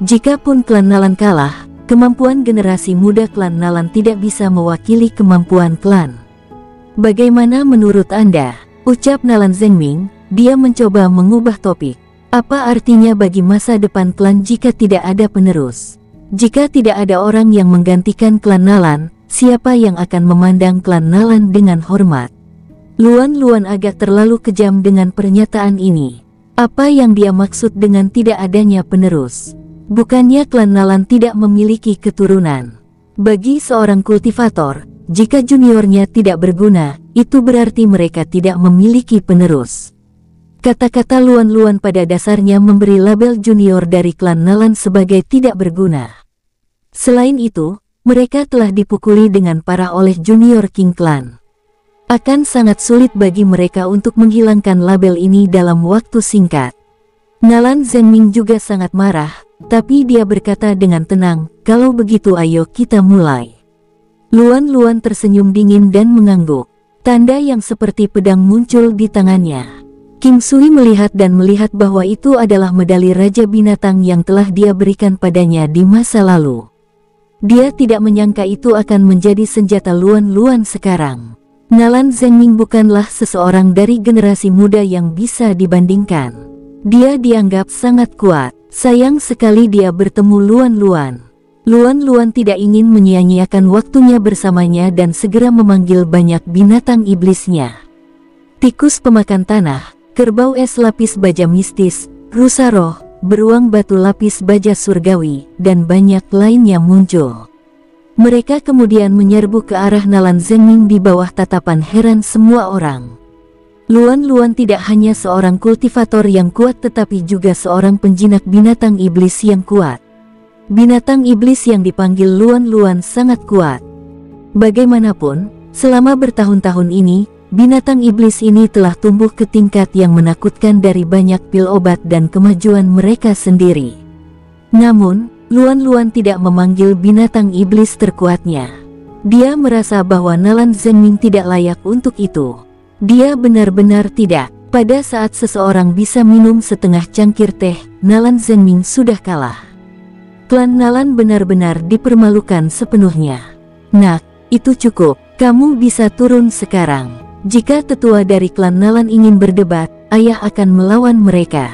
Jikapun klan Nalan kalah, kemampuan generasi muda klan Nalan tidak bisa mewakili kemampuan klan. Bagaimana menurut Anda? Ucap Nalan Zengming. Dia mencoba mengubah topik. Apa artinya bagi masa depan klan jika tidak ada penerus? Jika tidak ada orang yang menggantikan klan Nalan, siapa yang akan memandang klan Nalan dengan hormat? Luan Luan agak terlalu kejam dengan pernyataan ini. Apa yang dia maksud dengan tidak adanya penerus? Bukannya klan Nalan tidak memiliki keturunan? Bagi seorang kultivator, jika juniornya tidak berguna, itu berarti mereka tidak memiliki penerus. Kata-kata Luan Luan pada dasarnya memberi label junior dari klan Nalan sebagai tidak berguna. Selain itu, mereka telah dipukuli dengan parah oleh junior King Clan. Akan sangat sulit bagi mereka untuk menghilangkan label ini dalam waktu singkat. Nalan Zengming juga sangat marah, tapi dia berkata dengan tenang, kalau begitu ayo kita mulai. Luan Luan tersenyum dingin dan mengangguk. Tanda yang seperti pedang muncul di tangannya. King Sui melihat dan melihat bahwa itu adalah medali Raja Binatang yang telah dia berikan padanya di masa lalu. Dia tidak menyangka itu akan menjadi senjata Luan Luan sekarang. Nalan Zengming bukanlah seseorang dari generasi muda yang bisa dibandingkan. Dia dianggap sangat kuat. Sayang sekali dia bertemu Luan Luan. Luan Luan tidak ingin menyia-nyiakan waktunya bersamanya dan segera memanggil banyak binatang iblisnya. Tikus pemakan tanah, kerbau es lapis baja mistis, rusa roh, beruang batu lapis baja surgawi, dan banyak lainnya muncul. Mereka kemudian menyerbu ke arah Nalan Zhenming di bawah tatapan heran semua orang. Luan Luan tidak hanya seorang kultivator yang kuat tetapi juga seorang penjinak binatang iblis yang kuat. Binatang iblis yang dipanggil Luan Luan sangat kuat. Bagaimanapun, selama bertahun-tahun ini, binatang iblis ini telah tumbuh ke tingkat yang menakutkan dari banyak pil obat dan kemajuan mereka sendiri. Namun, Luan Luan tidak memanggil binatang iblis terkuatnya. Dia merasa bahwa Nalan Zhenming tidak layak untuk itu. Dia benar-benar tidak. Pada saat seseorang bisa minum setengah cangkir teh, Nalan Zhenming sudah kalah. Klan Nalan benar-benar dipermalukan sepenuhnya. Nak, itu cukup. Kamu bisa turun sekarang. Jika tetua dari klan Nalan ingin berdebat, ayah akan melawan mereka.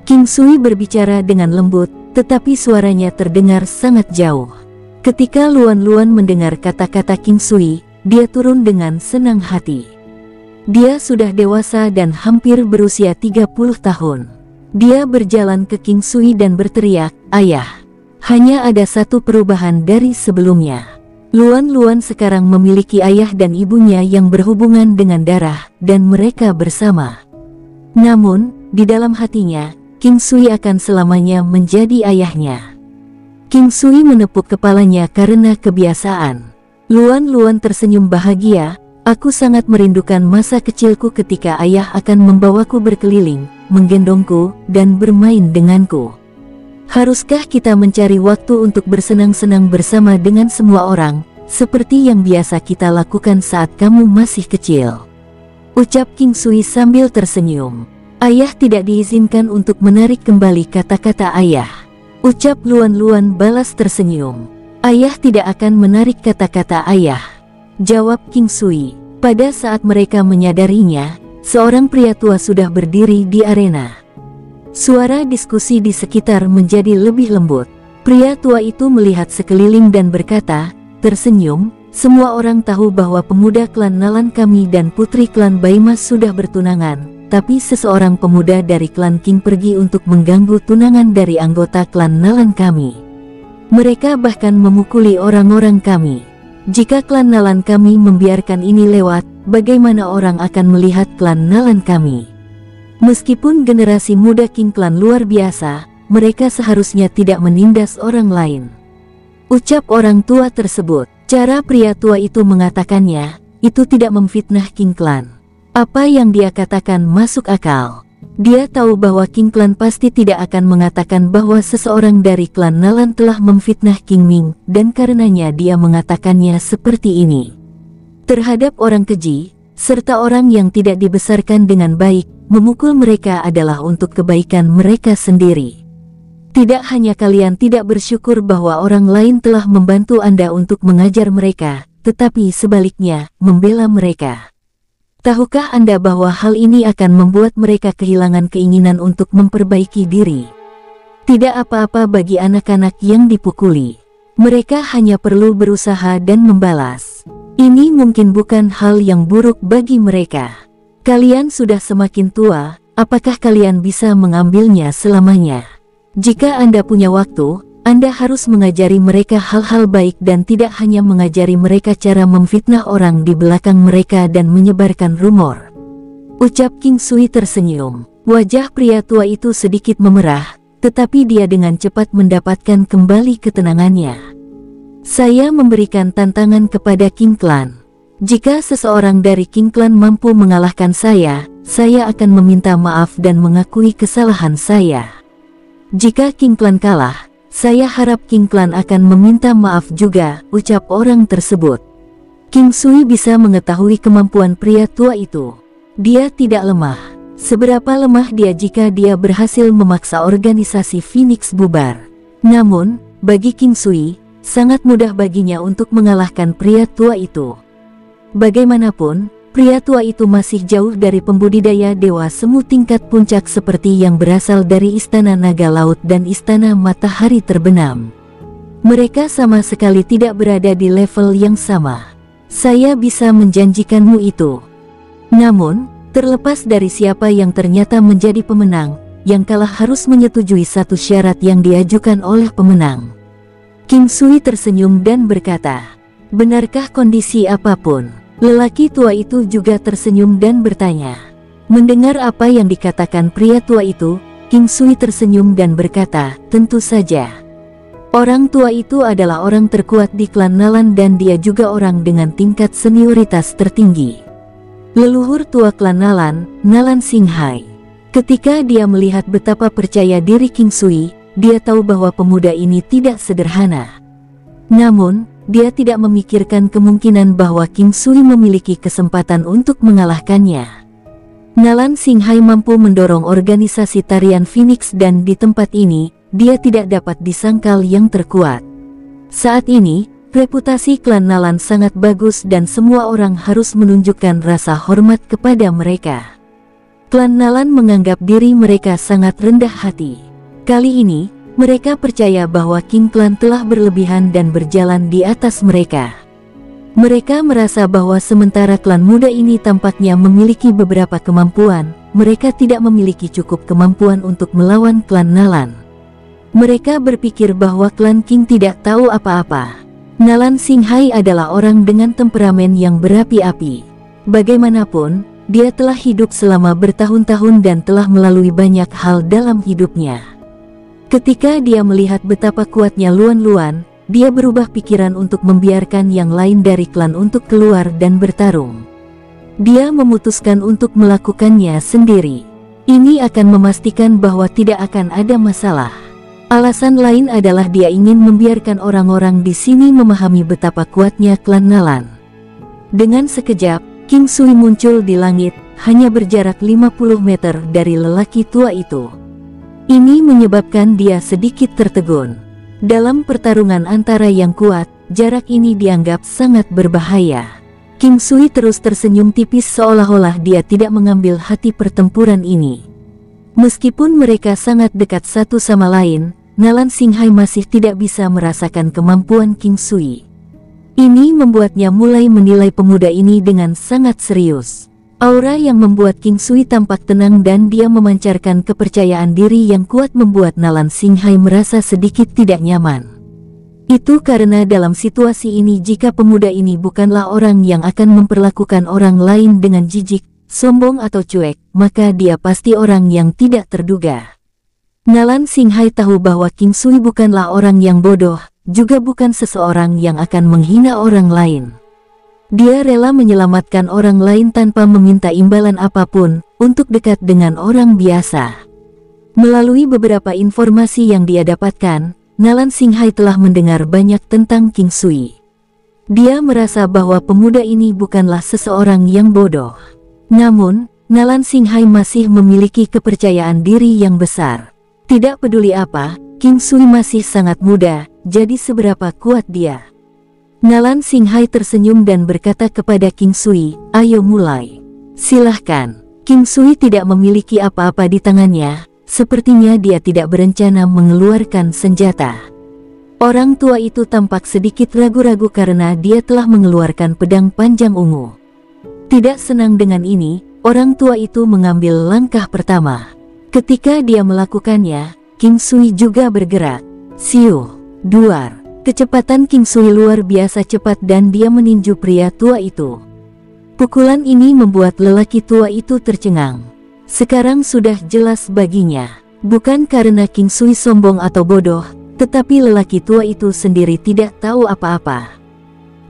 King Sui berbicara dengan lembut, tetapi suaranya terdengar sangat jauh. Ketika Luan Luan mendengar kata-kata King Sui, dia turun dengan senang hati. Dia sudah dewasa dan hampir berusia 30 tahun. Dia berjalan ke King Sui dan berteriak, "Ayah, hanya ada satu perubahan dari sebelumnya. Luan Luan sekarang memiliki ayah dan ibunya yang berhubungan dengan darah, dan mereka bersama. Namun, di dalam hatinya, King Sui akan selamanya menjadi ayahnya." King Sui menepuk kepalanya karena kebiasaan. Luan Luan tersenyum bahagia, "Aku sangat merindukan masa kecilku ketika ayah akan membawaku berkeliling, menggendongku, dan bermain denganku. Haruskah kita mencari waktu untuk bersenang-senang bersama dengan semua orang, seperti yang biasa kita lakukan saat kamu masih kecil?" Ucap King Sui sambil tersenyum. "Ayah tidak diizinkan untuk menarik kembali kata-kata ayah." Ucap Luan Luan balas tersenyum. "Ayah tidak akan menarik kata-kata ayah," jawab King Sui. Pada saat mereka menyadarinya, seorang pria tua sudah berdiri di arena. Suara diskusi di sekitar menjadi lebih lembut. Pria tua itu melihat sekeliling dan berkata, tersenyum, "Semua orang tahu bahwa pemuda klan Nalan kami dan putri klan Baimas sudah bertunangan. Tapi seseorang pemuda dari klan King pergi untuk mengganggu tunangan dari anggota klan Nalan kami. Mereka bahkan memukuli orang-orang kami. Jika klan Nalan kami membiarkan ini lewat, bagaimana orang akan melihat klan Nalan kami? Meskipun generasi muda King klan luar biasa, mereka seharusnya tidak menindas orang lain." Ucap orang tua tersebut. Cara pria tua itu mengatakannya, itu tidak memfitnah King klan. Apa yang dia katakan masuk akal. Dia tahu bahwa King Clan pasti tidak akan mengatakan bahwa seseorang dari klan Nalan telah memfitnah King Ming, dan karenanya dia mengatakannya seperti ini. Terhadap orang keji, serta orang yang tidak dibesarkan dengan baik, memukul mereka adalah untuk kebaikan mereka sendiri. Tidak hanya kalian tidak bersyukur bahwa orang lain telah membantu Anda untuk mengajar mereka, tetapi sebaliknya, membela mereka. Tahukah Anda bahwa hal ini akan membuat mereka kehilangan keinginan untuk memperbaiki diri? Tidak apa-apa bagi anak-anak yang dipukuli. Mereka hanya perlu berusaha dan membalas. Ini mungkin bukan hal yang buruk bagi mereka. Kalian sudah semakin tua, apakah kalian bisa mengambilnya selamanya? Jika Anda punya waktu, Anda harus mengajari mereka hal-hal baik dan tidak hanya mengajari mereka cara memfitnah orang di belakang mereka dan menyebarkan rumor. Ucap King Sui tersenyum. Wajah pria tua itu sedikit memerah, tetapi dia dengan cepat mendapatkan kembali ketenangannya. "Saya memberikan tantangan kepada King Clan. Jika seseorang dari King Clan mampu mengalahkan saya akan meminta maaf dan mengakui kesalahan saya. Jika King Clan kalah, saya harap King Clan akan meminta maaf juga," ucap orang tersebut. King Sui bisa mengetahui kemampuan pria tua itu. Dia tidak lemah. Seberapa lemah dia jika dia berhasil memaksa organisasi Phoenix bubar. Namun, bagi King Sui, sangat mudah baginya untuk mengalahkan pria tua itu. Bagaimanapun, pria tua itu masih jauh dari pembudidaya dewa semu tingkat puncak seperti yang berasal dari Istana Naga Laut dan Istana Matahari Terbenam. Mereka sama sekali tidak berada di level yang sama. Saya bisa menjanjikanmu itu. Namun, terlepas dari siapa yang ternyata menjadi pemenang, yang kalah harus menyetujui satu syarat yang diajukan oleh pemenang. King Sui tersenyum dan berkata, "Benarkah kondisi apapun?" Lelaki tua itu juga tersenyum dan bertanya. Mendengar apa yang dikatakan pria tua itu, King Sui tersenyum dan berkata, "Tentu saja. Orang tua itu adalah orang terkuat di klan Nalan dan dia juga orang dengan tingkat senioritas tertinggi. Leluhur tua klan Nalan, Nalan Xinghai." Ketika dia melihat betapa percaya diri King Sui, dia tahu bahwa pemuda ini tidak sederhana. Namun, dia tidak memikirkan kemungkinan bahwa King Sui memiliki kesempatan untuk mengalahkannya. Nalan Xinghai mampu mendorong organisasi tarian Phoenix dan di tempat ini, dia tidak dapat disangkal yang terkuat. Saat ini, reputasi klan Nalan sangat bagus dan semua orang harus menunjukkan rasa hormat kepada mereka. Klan Nalan menganggap diri mereka sangat rendah hati. Kali ini, mereka percaya bahwa King Clan telah berlebihan dan berjalan di atas mereka. Mereka merasa bahwa sementara klan muda ini tampaknya memiliki beberapa kemampuan, mereka tidak memiliki cukup kemampuan untuk melawan klan Nalan. Mereka berpikir bahwa klan King tidak tahu apa-apa. Nalan Xinghai adalah orang dengan temperamen yang berapi-api. Bagaimanapun, dia telah hidup selama bertahun-tahun dan telah melalui banyak hal dalam hidupnya. Ketika dia melihat betapa kuatnya Luan Luan, dia berubah pikiran untuk membiarkan yang lain dari klan untuk keluar dan bertarung. Dia memutuskan untuk melakukannya sendiri. Ini akan memastikan bahwa tidak akan ada masalah. Alasan lain adalah dia ingin membiarkan orang-orang di sini memahami betapa kuatnya klan Nalan. Dengan sekejap, King Sui muncul di langit, hanya berjarak 50 meter dari lelaki tua itu. Ini menyebabkan dia sedikit tertegun. Dalam pertarungan antara yang kuat, jarak ini dianggap sangat berbahaya. King Sui terus tersenyum tipis seolah-olah dia tidak mengambil hati pertempuran ini. Meskipun mereka sangat dekat satu sama lain, Nalan Xinghai masih tidak bisa merasakan kemampuan King Sui. Ini membuatnya mulai menilai pemuda ini dengan sangat serius. Aura yang membuat King Sui tampak tenang dan dia memancarkan kepercayaan diri yang kuat membuat Nalan Xinghai merasa sedikit tidak nyaman. Itu karena dalam situasi ini jika pemuda ini bukanlah orang yang akan memperlakukan orang lain dengan jijik, sombong atau cuek, maka dia pasti orang yang tidak terduga. Nalan Xinghai tahu bahwa King Sui bukanlah orang yang bodoh, juga bukan seseorang yang akan menghina orang lain. Dia rela menyelamatkan orang lain tanpa meminta imbalan apapun, untuk dekat dengan orang biasa. Melalui beberapa informasi yang dia dapatkan, Nalan Xinghai telah mendengar banyak tentang King Sui. Dia merasa bahwa pemuda ini bukanlah seseorang yang bodoh. Namun, Nalan Xinghai masih memiliki kepercayaan diri yang besar. Tidak peduli apa, King Sui masih sangat muda, jadi seberapa kuat dia. Nalan Xinghai tersenyum dan berkata kepada King Sui, "Ayo mulai. Silahkan." King Sui tidak memiliki apa-apa di tangannya, sepertinya dia tidak berencana mengeluarkan senjata. Orang tua itu tampak sedikit ragu-ragu karena dia telah mengeluarkan pedang panjang ungu. Tidak senang dengan ini, orang tua itu mengambil langkah pertama. Ketika dia melakukannya, King Sui juga bergerak. Siuh, duar. Kecepatan King Sui luar biasa cepat dan dia meninju pria tua itu. Pukulan ini membuat lelaki tua itu tercengang. Sekarang sudah jelas baginya, bukan karena King Sui sombong atau bodoh, tetapi lelaki tua itu sendiri tidak tahu apa-apa.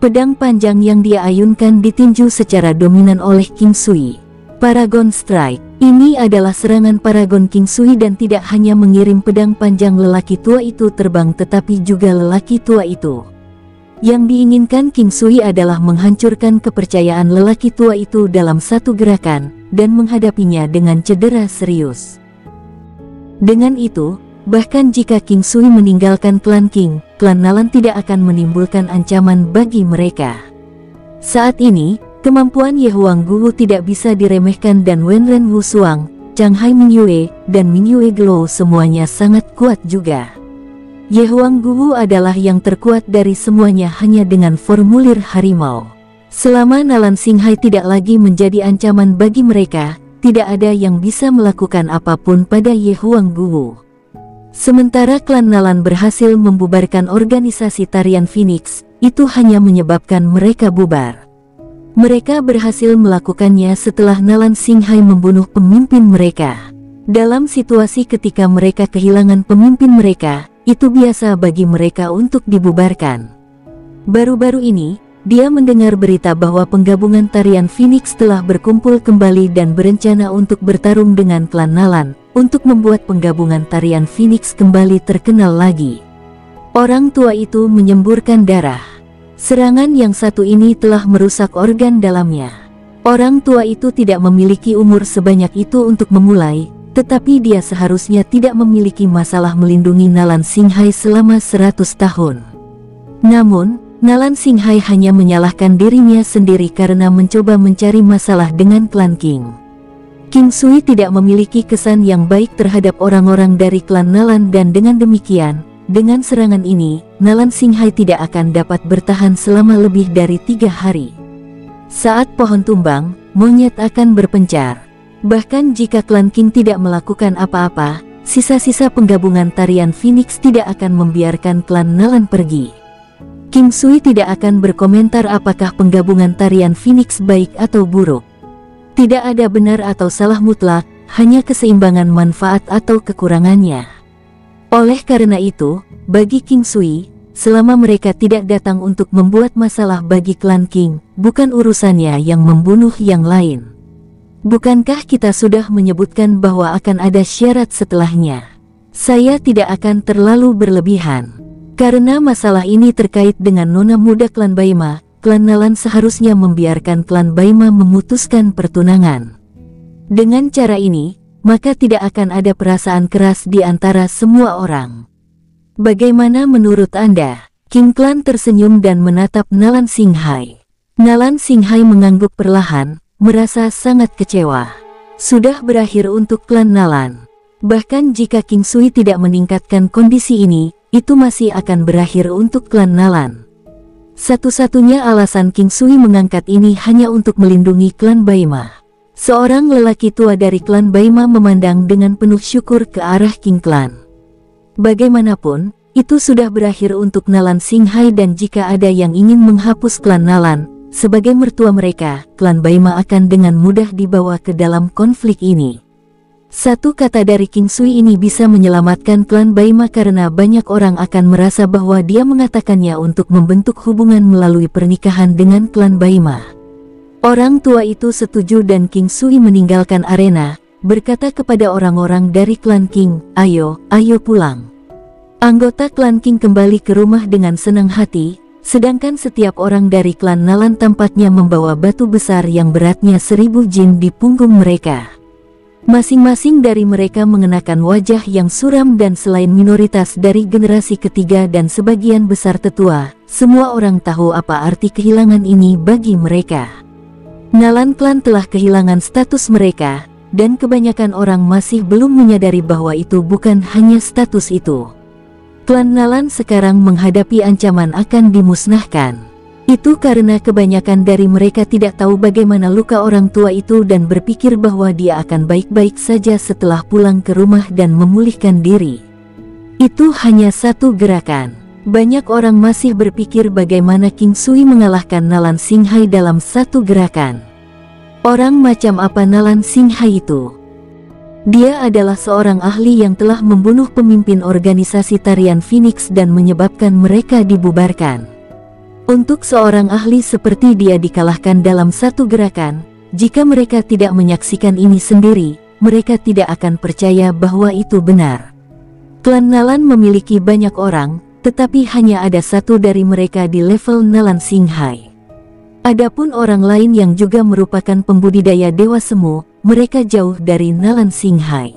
Pedang panjang yang dia ayunkan ditinju secara dominan oleh King Sui. Paragon Strike. Ini adalah serangan Paragon King Sui dan tidak hanya mengirim pedang panjang lelaki tua itu terbang tetapi juga lelaki tua itu. Yang diinginkan King Sui adalah menghancurkan kepercayaan lelaki tua itu dalam satu gerakan, dan menghadapinya dengan cedera serius. Dengan itu, bahkan jika King Sui meninggalkan klan King, klan Nalan tidak akan menimbulkan ancaman bagi mereka. Saat ini, kemampuan Ye Huang Guwu tidak bisa diremehkan dan Wenren Wu Suang, Chang Hai Mingyue, dan Mingyue Glow semuanya sangat kuat juga. Ye Huang Guwu adalah yang terkuat dari semuanya hanya dengan formulir harimau. Selama Nalan Xinghai tidak lagi menjadi ancaman bagi mereka, tidak ada yang bisa melakukan apapun pada Ye Huang Guwu. Sementara klan Nalan berhasil membubarkan organisasi tarian Phoenix, itu hanya menyebabkan mereka bubar. Mereka berhasil melakukannya setelah Nalan Singhai membunuh pemimpin mereka. Dalam situasi ketika mereka kehilangan pemimpin mereka, itu biasa bagi mereka untuk dibubarkan. Baru-baru ini, dia mendengar berita bahwa penggabungan tarian Phoenix telah berkumpul kembali dan berencana untuk bertarung dengan klan Nalan, untuk membuat penggabungan tarian Phoenix kembali terkenal lagi. Orang tua itu menyemburkan darah. Serangan yang satu ini telah merusak organ dalamnya. Orang tua itu tidak memiliki umur sebanyak itu untuk memulai, tetapi dia seharusnya tidak memiliki masalah melindungi Nalan Singhai selama 100 tahun. Namun, Nalan Singhai hanya menyalahkan dirinya sendiri karena mencoba mencari masalah dengan klan King. King Sui tidak memiliki kesan yang baik terhadap orang-orang dari klan Nalan dan dengan demikian, dengan serangan ini, Nalan Singhai tidak akan dapat bertahan selama lebih dari 3 hari. Saat pohon tumbang, monyet akan berpencar. Bahkan jika klan King tidak melakukan apa-apa, sisa-sisa penggabungan tarian Phoenix tidak akan membiarkan klan Nalan pergi. King Sui tidak akan berkomentar apakah penggabungan tarian Phoenix baik atau buruk. Tidak ada benar atau salah mutlak, hanya keseimbangan manfaat atau kekurangannya. Oleh karena itu, bagi King Sui, selama mereka tidak datang untuk membuat masalah bagi klan King, bukan urusannya yang membunuh yang lain. Bukankah kita sudah menyebutkan bahwa akan ada syarat setelahnya? Saya tidak akan terlalu berlebihan. Karena masalah ini terkait dengan nona muda klan Baima, klan Nalan seharusnya membiarkan klan Baima memutuskan pertunangan. Dengan cara ini, maka tidak akan ada perasaan keras di antara semua orang. Bagaimana menurut Anda? King Klan tersenyum dan menatap Nalan Singhai. Nalan Singhai mengangguk perlahan, merasa sangat kecewa. Sudah berakhir untuk klan Nalan. Bahkan jika King Sui tidak meningkatkan kondisi ini, itu masih akan berakhir untuk klan Nalan. Satu-satunya alasan King Sui mengangkat ini hanya untuk melindungi klan Baima. Seorang lelaki tua dari klan Baima memandang dengan penuh syukur ke arah King Klan. Bagaimanapun, itu sudah berakhir untuk Nalan Singhai dan jika ada yang ingin menghapus klan Nalan, sebagai mertua mereka, klan Baima akan dengan mudah dibawa ke dalam konflik ini. Satu kata dari King Sui ini bisa menyelamatkan klan Baima karena banyak orang akan merasa bahwa dia mengatakannya untuk membentuk hubungan melalui pernikahan dengan klan Baima. Orang tua itu setuju dan King Sui meninggalkan arena, berkata kepada orang-orang dari klan King, ayo pulang. Anggota klan King kembali ke rumah dengan senang hati, sedangkan setiap orang dari klan Nalan tampaknya membawa batu besar yang beratnya 1000 jin di punggung mereka. Masing-masing dari mereka mengenakan wajah yang suram dan selain minoritas dari generasi ketiga dan sebagian besar tetua, semua orang tahu apa arti kehilangan ini bagi mereka. Nalan Klan telah kehilangan status mereka, dan kebanyakan orang masih belum menyadari bahwa itu bukan hanya status itu. Klan Nalan sekarang menghadapi ancaman akan dimusnahkan. Itu karena kebanyakan dari mereka tidak tahu bagaimana luka orang tua itu dan berpikir bahwa dia akan baik-baik saja setelah pulang ke rumah dan memulihkan diri. Itu hanya satu gerakan. Banyak orang masih berpikir bagaimana King Sui mengalahkan Nalan Singhai dalam satu gerakan. Orang macam apa Nalan Singhai itu? Dia adalah seorang ahli yang telah membunuh pemimpin organisasi tarian Phoenix dan menyebabkan mereka dibubarkan. Untuk seorang ahli seperti dia dikalahkan dalam satu gerakan, jika mereka tidak menyaksikan ini sendiri, mereka tidak akan percaya bahwa itu benar. Klan Nalan memiliki banyak orang, tetapi hanya ada satu dari mereka di level Nalan Singhai. Adapun orang lain yang juga merupakan pembudidaya Dewa Semu, mereka jauh dari Nalan Singhai.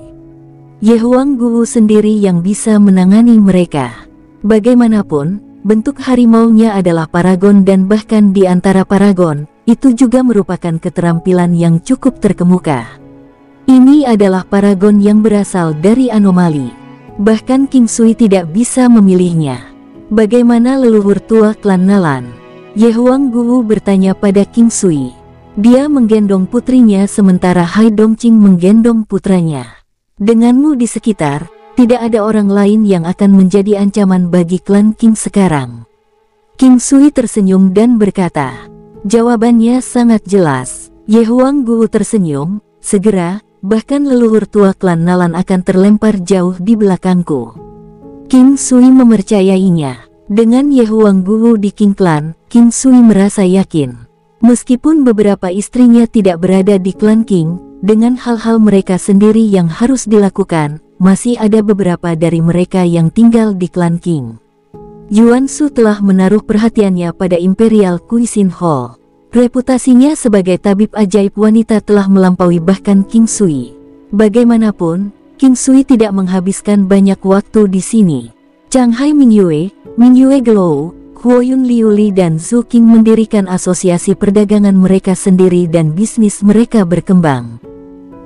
Ye Huang Guwu sendiri yang bisa menangani mereka. Bagaimanapun, bentuk harimaunya adalah paragon dan bahkan di antara paragon, itu juga merupakan keterampilan yang cukup terkemuka. Ini adalah paragon yang berasal dari anomali. Bahkan King Sui tidak bisa memilihnya. Bagaimana leluhur tua klan Nalan? Ye Huang Guwu bertanya pada King Sui. Dia menggendong putrinya sementara Hai Dongqing menggendong putranya. Denganmu di sekitar, Tidak ada orang lain yang akan menjadi ancaman bagi klan Qing sekarang. King Sui tersenyum dan berkata, jawabannya sangat jelas. Ye Huangguo tersenyum, segera, bahkan leluhur tua klan Nalan akan terlempar jauh di belakangku. King Sui mempercayainya. Dengan Ye Huangguo di Qing Clan, King Sui merasa yakin. Meskipun beberapa istrinya tidak berada di klan Qing, dengan hal-hal mereka sendiri yang harus dilakukan, masih ada beberapa dari mereka yang tinggal di klan Qing. Yuan Shu telah menaruh perhatiannya pada Imperial Cuisine Hall. Reputasinya sebagai tabib ajaib wanita telah melampaui bahkan King Sui. Bagaimanapun, King Sui tidak menghabiskan banyak waktu di sini. Changhai Mingyue, Mingyue Gelou, Huoyun Liuli dan Zhu Qing mendirikan asosiasi perdagangan mereka sendiri dan bisnis mereka berkembang.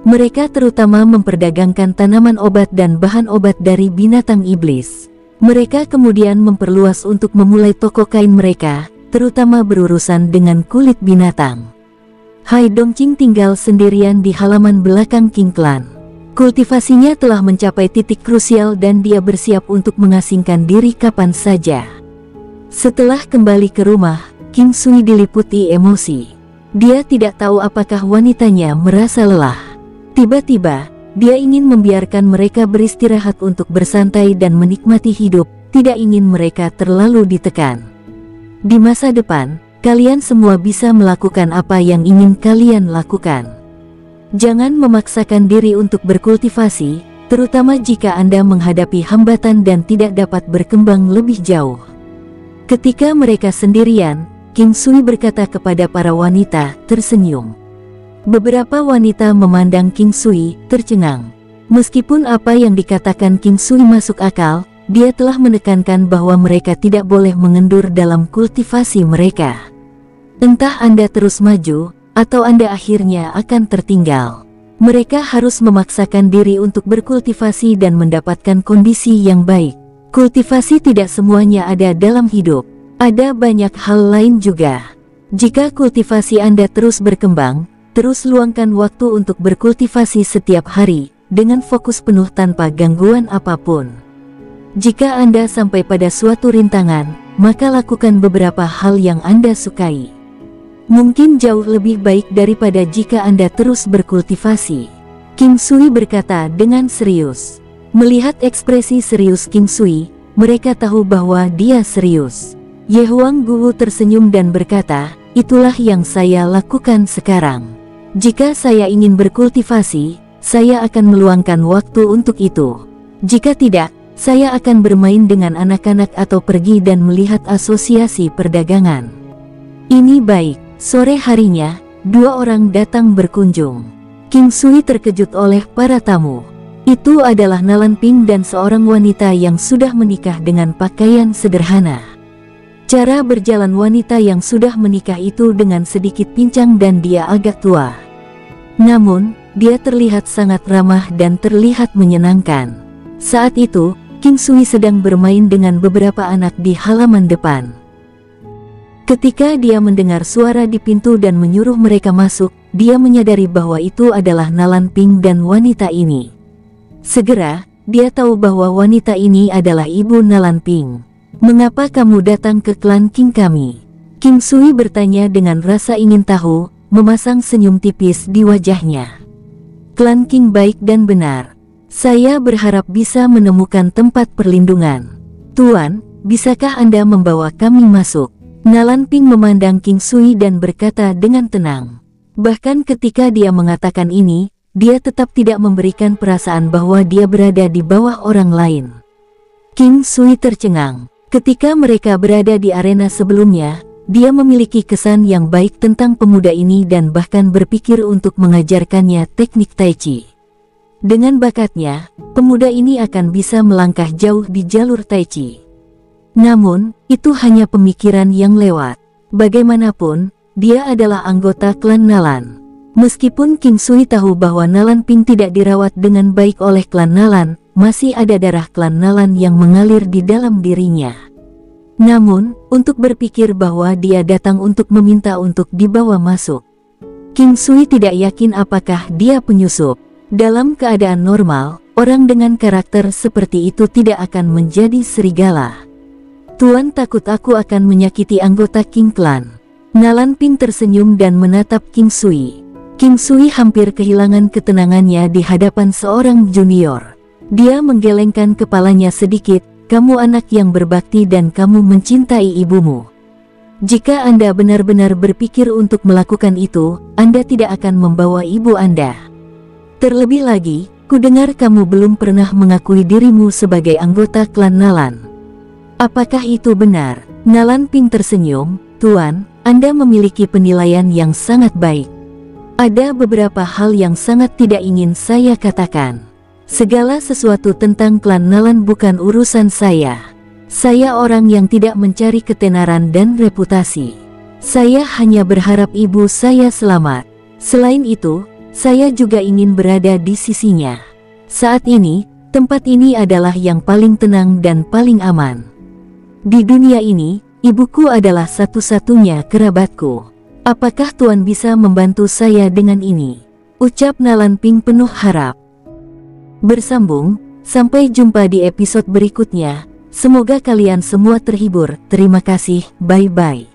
Mereka terutama memperdagangkan tanaman obat dan bahan obat dari binatang iblis. Mereka kemudian memperluas untuk memulai toko kain mereka, terutama berurusan dengan kulit binatang. Hai Dongqing tinggal sendirian di halaman belakang Qing Clan. Kultivasinya telah mencapai titik krusial dan dia bersiap untuk mengasingkan diri kapan saja. Setelah kembali ke rumah, King Sui diliputi emosi. Dia tidak tahu apakah wanitanya merasa lelah. Tiba-tiba, dia ingin membiarkan mereka beristirahat untuk bersantai dan menikmati hidup, tidak ingin mereka terlalu ditekan. Di masa depan, kalian semua bisa melakukan apa yang ingin kalian lakukan. Jangan memaksakan diri untuk berkultivasi, terutama jika Anda menghadapi hambatan dan tidak dapat berkembang lebih jauh. Ketika mereka sendirian, King Sui berkata kepada para wanita, tersenyum. Beberapa wanita memandang King Sui, tercengang. Meskipun apa yang dikatakan King Sui masuk akal, dia telah menekankan bahwa mereka tidak boleh mengendur dalam kultivasi mereka. Entah Anda terus maju, atau Anda akhirnya akan tertinggal. Mereka harus memaksakan diri untuk berkultivasi dan mendapatkan kondisi yang baik. Kultivasi tidak semuanya ada dalam hidup. Ada banyak hal lain juga. Jika kultivasi Anda terus berkembang, terus luangkan waktu untuk berkultivasi setiap hari, dengan fokus penuh tanpa gangguan apapun. Jika Anda sampai pada suatu rintangan, maka lakukan beberapa hal yang Anda sukai. Mungkin jauh lebih baik daripada jika Anda terus berkultivasi. King Sui berkata dengan serius. Melihat ekspresi serius King Sui, mereka tahu bahwa dia serius. Ye Huangguo tersenyum dan berkata, itulah yang saya lakukan sekarang. Jika saya ingin berkultivasi, saya akan meluangkan waktu untuk itu. Jika tidak, saya akan bermain dengan anak-anak atau pergi dan melihat asosiasi perdagangan. Ini baik. Sore harinya, dua orang datang berkunjung. King Sui terkejut oleh para tamu. Itu adalah Nalan Ping dan seorang wanita yang sudah menikah dengan pakaian sederhana. Cara berjalan wanita yang sudah menikah itu dengan sedikit pincang dan dia agak tua. Namun, dia terlihat sangat ramah dan terlihat menyenangkan. Saat itu, King Sui sedang bermain dengan beberapa anak di halaman depan. Ketika dia mendengar suara di pintu dan menyuruh mereka masuk, dia menyadari bahwa itu adalah Nalan Ping dan wanita ini. Segera, dia tahu bahwa wanita ini adalah ibu Nalan Ping. Mengapa kamu datang ke klan Qing kami? King Sui bertanya dengan rasa ingin tahu, memasang senyum tipis di wajahnya. Klan Qing baik dan benar. Saya berharap bisa menemukan tempat perlindungan. Tuan, bisakah Anda membawa kami masuk? Nalan Ping memandang King Sui dan berkata dengan tenang. Bahkan ketika dia mengatakan ini, dia tetap tidak memberikan perasaan bahwa dia berada di bawah orang lain. King Sui tercengang. Ketika mereka berada di arena sebelumnya, dia memiliki kesan yang baik tentang pemuda ini dan bahkan berpikir untuk mengajarkannya teknik Tai Chi. Dengan bakatnya, pemuda ini akan bisa melangkah jauh di jalur Tai Chi. Namun, itu hanya pemikiran yang lewat. Bagaimanapun, dia adalah anggota klan Nalan. Meskipun King Sui tahu bahwa Nalan Ping tidak dirawat dengan baik oleh klan Nalan, masih ada darah klan Nalan yang mengalir di dalam dirinya. Namun, untuk berpikir bahwa dia datang untuk meminta untuk dibawa masuk. King Sui tidak yakin apakah dia penyusup. Dalam keadaan normal, orang dengan karakter seperti itu tidak akan menjadi serigala. Tuan takut aku akan menyakiti anggota King Clan. Nalan Ping tersenyum dan menatap King Sui. King Sui hampir kehilangan ketenangannya di hadapan seorang junior. Dia menggelengkan kepalanya sedikit. Kamu anak yang berbakti dan kamu mencintai ibumu. Jika Anda benar-benar berpikir untuk melakukan itu, Anda tidak akan membawa ibu Anda. Terlebih lagi, kudengar kamu belum pernah mengakui dirimu sebagai anggota klan Nalan. Apakah itu benar? Nalan Ping tersenyum. Tuan, Anda memiliki penilaian yang sangat baik. Ada beberapa hal yang sangat tidak ingin saya katakan. Segala sesuatu tentang klan Nalan bukan urusan saya. Saya orang yang tidak mencari ketenaran dan reputasi. Saya hanya berharap ibu saya selamat. Selain itu, saya juga ingin berada di sisinya. Saat ini, tempat ini adalah yang paling tenang dan paling aman. Di dunia ini, ibuku adalah satu-satunya kerabatku. Apakah Tuan bisa membantu saya dengan ini? Ucap Nalan Ping penuh harap. Bersambung, sampai jumpa di episode berikutnya. Semoga kalian semua terhibur. Terima kasih, bye-bye.